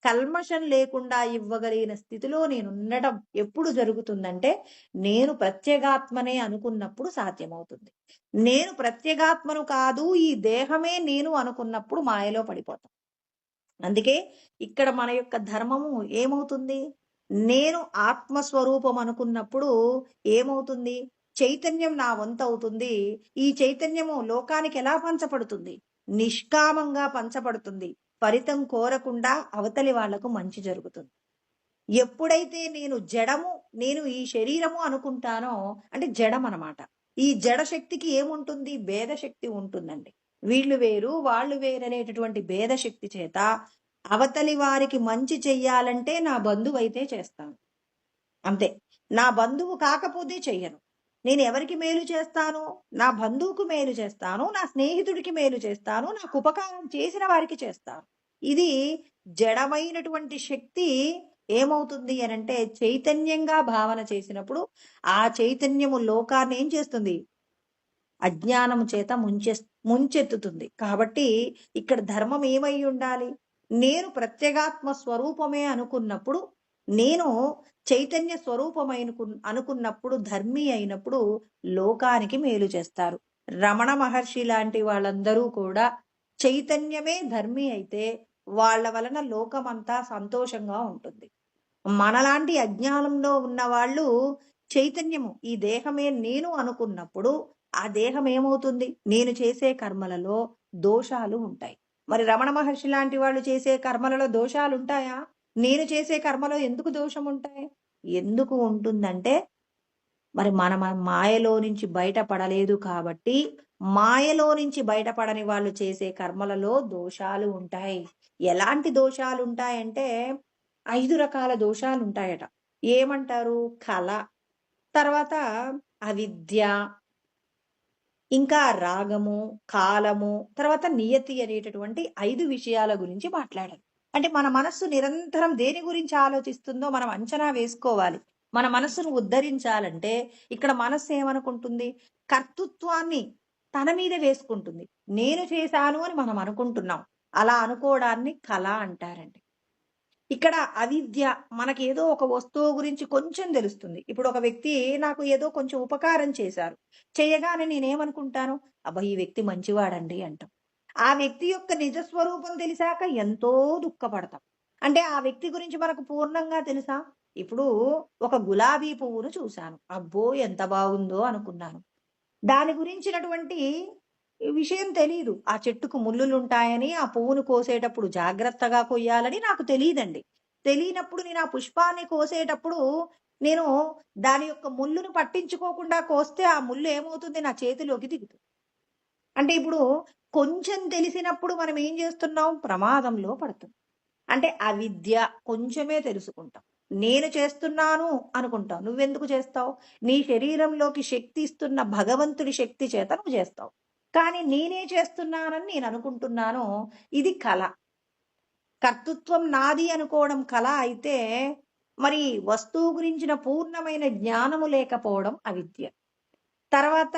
Speaker 1: కల్మషం లేకుండా ఇవ్వగలిగిన స్థితిలో నేను ఉండటం ఎప్పుడు జరుగుతుందంటే నేను ప్రత్యేగాత్మనే అనుకున్నప్పుడు సాధ్యమవుతుంది. నేను ప్రత్యేగాత్మను కాదు, ఈ దేహమే నేను అనుకున్నప్పుడు మాయలో పడిపోతాం. అందుకే ఇక్కడ మన యొక్క ధర్మము ఏమవుతుంది, నేను ఆత్మస్వరూపం అనుకున్నప్పుడు ఏమవుతుంది, చైతన్యం నా వంతు అవుతుంది. ఈ చైతన్యము లోకానికి ఎలా పంచబడుతుంది, నిష్కామంగా పంచబడుతుంది. ఫలితం కోరకుండా అవతలి వాళ్లకు మంచి జరుగుతుంది. ఎప్పుడైతే నేను జడము, నేను ఈ శరీరము అనుకుంటానో అంటే జడం అన్నమాట. ఈ జడ శక్తికి ఏముంటుంది, భేద శక్తి ఉంటుందండి. వీళ్ళు వేరు వాళ్ళు వేరు అనేటటువంటి భేద శక్తి చేత అవతలి వారికి మంచి చెయ్యాలంటే నా బంధువు అయితే చేస్తాను, అంతే. నా బంధువు కాకపోతే చెయ్యను. నేను ఎవరికి మేలు చేస్తాను, నా బంధువుకు మేలు చేస్తాను, నా స్నేహితుడికి మేలు చేస్తాను, నాకు ఉపకారం చేసిన వారికి చేస్తాను. ఇది జడమైనటువంటి శక్తి ఏమవుతుంది అనంటే చైతన్యంగా భావన చేసినప్పుడు ఆ చైతన్యము లోకాన్ని ఏం చేస్తుంది, అజ్ఞానము చేత ముంచెత్తుతుంది. కాబట్టి ఇక్కడ ధర్మం ఏమై ఉండాలి, నేను ప్రత్యేగాత్మ స్వరూపమే అనుకున్నప్పుడు నేను చైతన్య అనుకున్నప్పుడు, ధర్మి అయినప్పుడు లోకానికి మేలు చేస్తారు. రమణ మహర్షి లాంటి వాళ్ళందరూ కూడా చైతన్యమే ధర్మి అయితే వాళ్ళ వలన లోకమంతా సంతోషంగా ఉంటుంది. మనలాంటి అజ్ఞానంలో ఉన్నవాళ్ళు చైతన్యము ఈ దేహమే నేను అనుకున్నప్పుడు ఆ దేహం ఏమవుతుంది? నేను చేసే కర్మలలో దోషాలు ఉంటాయి. మరి రమణ మహర్షి లాంటి వాళ్ళు చేసే కర్మలలో దోషాలుంటాయా? నేను చేసే కర్మలో ఎందుకు దోషముంటాయి? ఎందుకు ఉంటుందంటే మరి మన మాయలో నుంచి బయటపడలేదు కాబట్టి, మాయలో నుంచి బయటపడని వాళ్ళు చేసే కర్మలలో దోషాలు ఉంటాయి. ఎలాంటి దోషాలుంటాయంటే 5 రకాల దోషాలుంటాయట. ఏమంటారు? కల, తర్వాత అవిద్య, ఇంకా రాగము, కాలము, తర్వాత నియతి అనేటటువంటి 5 విషయాల గురించి మాట్లాడారు. అంటే మన మనస్సు నిరంతరం దేని గురించి ఆలోచిస్తుందో మనం అంచనా వేసుకోవాలి. మన మనస్సును ఉద్ధరించాలంటే ఇక్కడ మనస్సు ఏమనుకుంటుంది? కర్తృత్వాన్ని తన మీద వేసుకుంటుంది. నేను చేశాను అని మనం అనుకుంటున్నాం. అలా అనుకోవడాన్ని కల అంటారండి. ఇక్కడ అవిద్య మనకేదో ఒక వస్తువు గురించి కొంచెం తెలుస్తుంది. ఇప్పుడు ఒక వ్యక్తి నాకు ఏదో కొంచెం ఉపకారం చేశారు. చేయగానే నేనేమనుకుంటాను? అబ్బా! ఈ వ్యక్తి మంచివాడండి అంటాం. ఆ వ్యక్తి యొక్క నిజ స్వరూపం తెలిసాక ఎంతో దుఃఖపడతాం. అంటే ఆ వ్యక్తి గురించి మనకు పూర్ణంగా తెలుసా? ఇప్పుడు ఒక గులాబీ పువ్వును చూశాను. అబ్బో! ఎంత బాగుందో అనుకున్నాను. దాని గురించినటువంటి విషయం తెలీదు. ఆ చెట్టుకు ముల్లులుంటాయని, ఆ పువ్వును కోసేటప్పుడు జాగ్రత్తగా కొయ్యాలని నాకు తెలీదండి. తెలియనప్పుడు నేను ఆ పుష్పాన్ని కోసేటప్పుడు నేను దాని యొక్క ముల్లును పట్టించుకోకుండా కోస్తే ఆ ముల్లు ఏమవుతుంది? నా చేతిలోకి దిగుతుంది. అంటే ఇప్పుడు కొంచెం తెలిసినప్పుడు మనం ఏం చేస్తున్నాం? ప్రమాదంలో పడుతున్నాం. అంటే అవిద్య కొంచెమే తెలుసుకుంటాం. నేను చేస్తున్నాను అనుకుంటావు. నువ్వెందుకు చేస్తావు? నీ శరీరంలోకి శక్తి ఇస్తున్న భగవంతుడి శక్తి చేత నువ్వు చేస్తావు. కానీ నేనే చేస్తున్నానని నేను అనుకుంటున్నాను. ఇది కల. కర్తృత్వం నాది అనుకోవడం కల అయితే, మరి వస్తువు గురించిన పూర్ణమైన జ్ఞానము లేకపోవడం అవిద్య. తర్వాత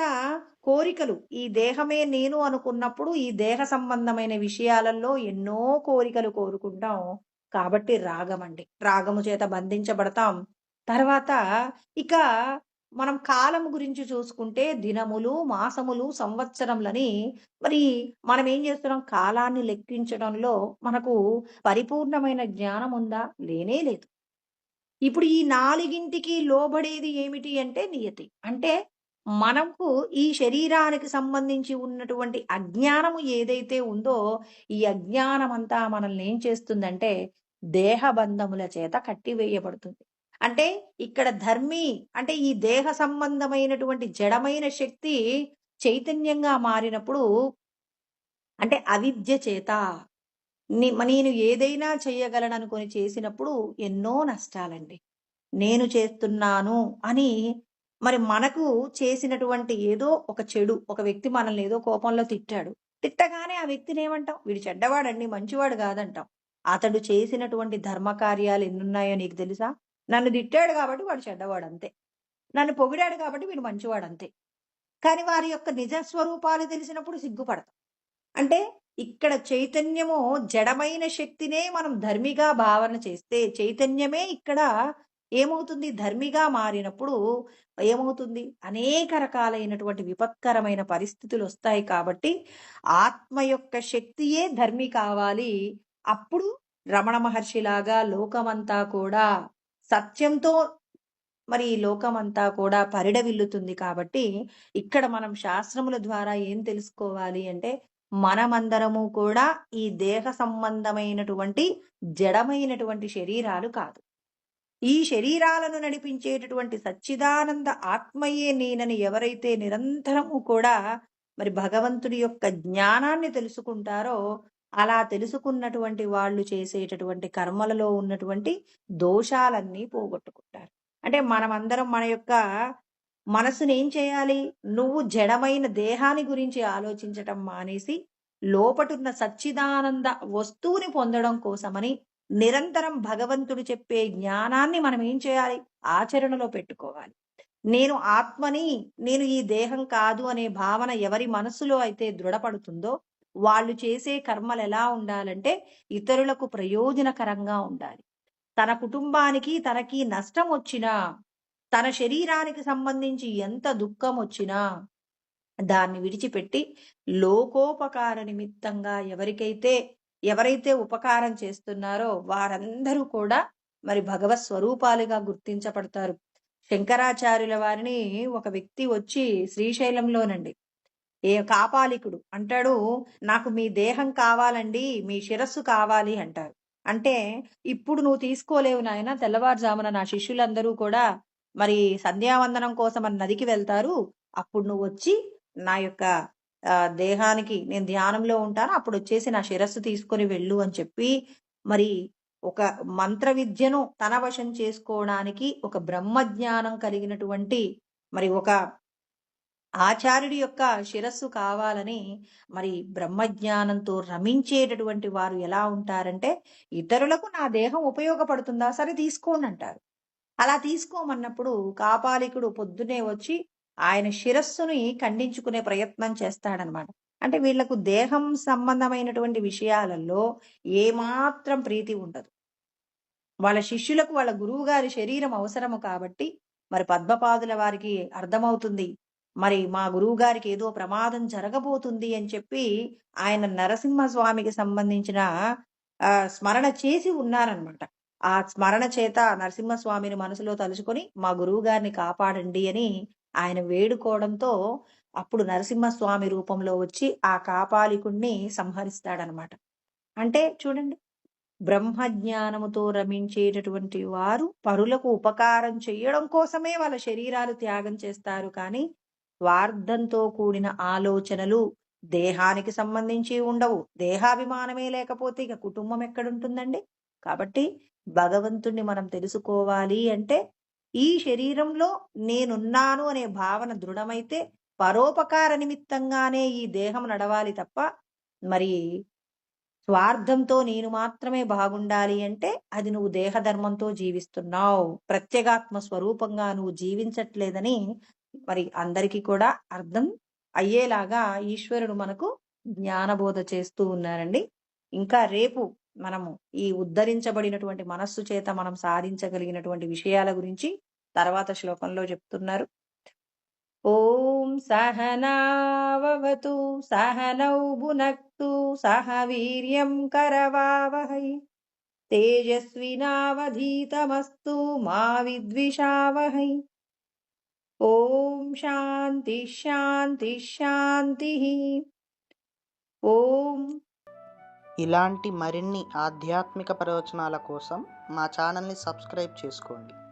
Speaker 1: కోరికలు. ఈ దేహమే నేను అనుకున్నప్పుడు ఈ దేహ సంబంధమైన విషయాలలో ఎన్నో కోరికలు కోరుకుంటాం. కాబట్టి రాగమండి. రాగము చేత బంధించబడతాం. తర్వాత ఇక మనం కాలం గురించి చూసుకుంటే దినములు, మాసములు, సంవత్సరములని మరి మనం ఏం చేస్తున్నాం? కాలాన్ని లెక్కించడంలో మనకు పరిపూర్ణమైన జ్ఞానం ఉందా? లేనే లేదు. ఇప్పుడు ఈ నాలుగింటికి లోబడేది ఏమిటి అంటే నియతి. అంటే మనకు ఈ శరీరానికి సంబంధించి ఉన్నటువంటి అజ్ఞానము ఏదైతే ఉందో, ఈ అజ్ఞానమంతా మనల్ని ఏం చేస్తుందంటే, దేహబంధముల చేత కట్టివేయబడుతుంది. అంటే ఇక్కడ ధర్మి అంటే ఈ దేహ సంబంధమైనటువంటి జడమైన శక్తి చైతన్యంగా మారినప్పుడు అంటే అవిద్య చేత నేను ఏదైనా చెయ్యగలననుకొని చేసినప్పుడు ఎన్నో నష్టాలండి. నేను చేస్తున్నాను అని మరి మనకు చేసినటువంటి ఏదో ఒక చెడు, ఒక వ్యక్తి మనల్ని ఏదో కోపంలో తిట్టాడు. తిట్టగానే ఆ వ్యక్తిని ఏమంటాం? వీడు చెడ్డవాడండి, మంచివాడు కాదంటాం. అతడు చేసినటువంటి ధర్మ కార్యాలు ఎన్నున్నాయో నీకు తెలుసా? నన్ను తిట్టాడు కాబట్టి వాడు చెడ్డవాడు అంతే. నన్ను పొగిడాడు కాబట్టి వీడు మంచివాడు అంతే. కానీ వారి యొక్క నిజ స్వరూపాలు తెలిసినప్పుడు సిగ్గుపడతాం. అంటే ఇక్కడ చైతన్యము జడమైన శక్తినే మనం ధర్మిగా భావన చేస్తే, చైతన్యమే ఇక్కడ ఏమవుతుంది? ధర్మిగా మారినప్పుడు ఏమవుతుంది? అనేక రకాలైనటువంటి విపత్కరమైన పరిస్థితులొస్తాయి కాబట్టి, ఆత్మ యొక్క శక్తియే ధర్మి కావాలి. అప్పుడు రమణ మహర్షిలాగా లోకమంతా కూడా సత్యంతో మరి ఈ లోకమంతా కూడా పరిడవిల్లుతుంది కాబట్టి, ఇక్కడ మనం శాస్త్రముల ద్వారా ఏం తెలుసుకోవాలి అంటే, మనమందరము కూడా ఈ దేహ సంబంధమైనటువంటి జడమైనటువంటి శరీరాలు కాదు. ఈ శరీరాలను నడిపించేటటువంటి సచ్చిదానంద ఆత్మయే నేనని ఎవరైతే నిరంతరము కూడా మరి భగవంతుడి యొక్క జ్ఞానాన్ని తెలుసుకుంటారో, అలా తెలుసుకున్నటువంటి వాళ్ళు చేసేటటువంటి కర్మలలో ఉన్నటువంటి దోషాలన్నీ పోగొట్టుకుంటారు. అంటే మనమందరం మన యొక్క మనసుని ఏం చేయాలి? నువ్వు జడమైన దేహాన్ని గురించి ఆలోచించటం మానేసి, లోపటున్న సచ్చిదానంద వస్తువుని పొందడం కోసమని నిరంతరం భగవంతుడు చెప్పే జ్ఞానాన్ని మనం ఏం చేయాలి? ఆచరణలో పెట్టుకోవాలి. నేను ఆత్మని, నేను ఈ దేహం కాదు అనే భావన ఎవరి మనస్సులో అయితే దృఢపడుతుందో, వాళ్ళు చేసే కర్మలెలా ఉండాలంటే, ఇతరులకు ప్రయోజనకరంగా ఉండాలి. తన కుటుంబానికి, తనకి నష్టమొచ్చినా, తన శరీరానికి సంబంధించి ఎంత దుఃఖమొచ్చినా, దాన్ని విడిచిపెట్టి లోకోపకార నిమిత్తంగా ఎవరైతే ఉపకారం చేస్తున్నారో వారందరూ కూడా మరి భగవత్ స్వరూపాలుగా గుర్తించబడతారు. శంకరాచార్యుల వారిని ఒక వ్యక్తి వచ్చి శ్రీశైలంలోనండి కాపాలికుడు అంటాడు, "నాకు మీ దేహం కావాలండి, మీ శిరస్సు కావాలి" అంటారు. అంటే, "ఇప్పుడు నువ్వు తీసుకోలేవు నాయనా, తెల్లవారుజామున నా శిష్యులందరూ కూడా మరి సంధ్యావందనం కోసమని నదికి వెళ్తారు. అప్పుడు నువ్వొచ్చి నా యొక్క దేహానికి నేను ధ్యానంలో ఉంటాను. అప్పుడొచ్చేసి నా శిరస్సు తీసుకొని వెళ్ళు" అని చెప్పి మరి ఒక మంత్ర విద్యను తన వశం చేసుకోవడానికి ఒక బ్రహ్మజ్ఞానం కలిగినటువంటి మరి ఒక ఆచార్యుడి యొక్క శిరస్సు కావాలని మరి బ్రహ్మజ్ఞానంతో రమించేటటువంటి వారు ఎలా ఉంటారంటే, ఇతరులకు నా దేహం ఉపయోగపడుతుందా? సరే తీసుకోండి అంటారు. అలా తీసుకోమన్నప్పుడు కాపాలికుడు పొద్దున్నే వచ్చి ఆయన శిరస్సుని ఖండించుకునే ప్రయత్నం చేస్తాడనమాట. అంటే వీళ్ళకు దేహం సంబంధమైనటువంటి విషయాలలో ఏమాత్రం ప్రీతి ఉండదు. వాళ్ళ శిష్యులకు వాళ్ళ గురువుగారి శరీరం అవసరము కాబట్టి మరి పద్మపాదుల వారికి అర్థమవుతుంది. మరి మా గురువుగారికి ఏదో ప్రమాదం జరగబోతుంది అని చెప్పి ఆయన నరసింహస్వామికి సంబంధించిన స్మరణ చేసి ఉన్నారనమాట. ఆ స్మరణ చేత నరసింహస్వామిని మనసులో తలుచుకొని మా గురువుగారిని కాపాడండి అని ఆయన వేడుకోవడంతో అప్పుడు నరసింహస్వామి రూపంలో వచ్చి ఆ కాపాలికుణ్ణి సంహరిస్తాడనమాట. అంటే చూడండి, బ్రహ్మజ్ఞానముతో రమించేటటువంటి వారు పరులకు ఉపకారం చేయడం కోసమే వాళ్ళ శరీరాలు త్యాగం చేస్తారు. కానీ స్వార్థంతో కూడిన ఆలోచనలు దేహానికి సంబంధించి ఉండవు. దేహాభిమానమే లేకపోతే ఇక కుటుంబం ఎక్కడుంటుందండి? కాబట్టి భగవంతుణ్ణి మనం తెలుసుకోవాలి అంటే ఈ శరీరంలో నేనున్నాను అనే భావన దృఢమైతే పరోపకార నిమిత్తంగానే ఈ దేహం నడవాలి తప్ప మరి స్వార్థంతో నేను మాత్రమే బాగుండాలి అంటే అది నువ్వు దేహధర్మంతో జీవిస్తున్నావు. ప్రత్యేగాత్మ స్వరూపంగా నువ్వు జీవించట్లేదని మరి అందరికీ కూడా అర్థం అయ్యేలాగా ఈశ్వరుడు మనకు జ్ఞానబోధ చేస్తూ ఉన్నారండి. ఇంకా రేపు మనము ఈ ఉద్ధరించబడినటువంటి మనస్సు చేత మనం సాధించగలిగినటువంటి విషయాల గురించి తర్వాత శ్లోకంలో చెప్తున్నారు. ఓం సహనావవతు సహనౌ భునక్తు సహ వీర్యం కరవావహై తేజస్వినావధీతమస్తు మా విద్విషావహై. ఓం శాంతి శాంతి శాంతి. ఓం.
Speaker 2: ఇలాంటి మరిన్ని ఆధ్యాత్మిక ప్రవచనాల కోసం మా ఛానల్ని సబ్స్క్రైబ్ చేసుకోండి.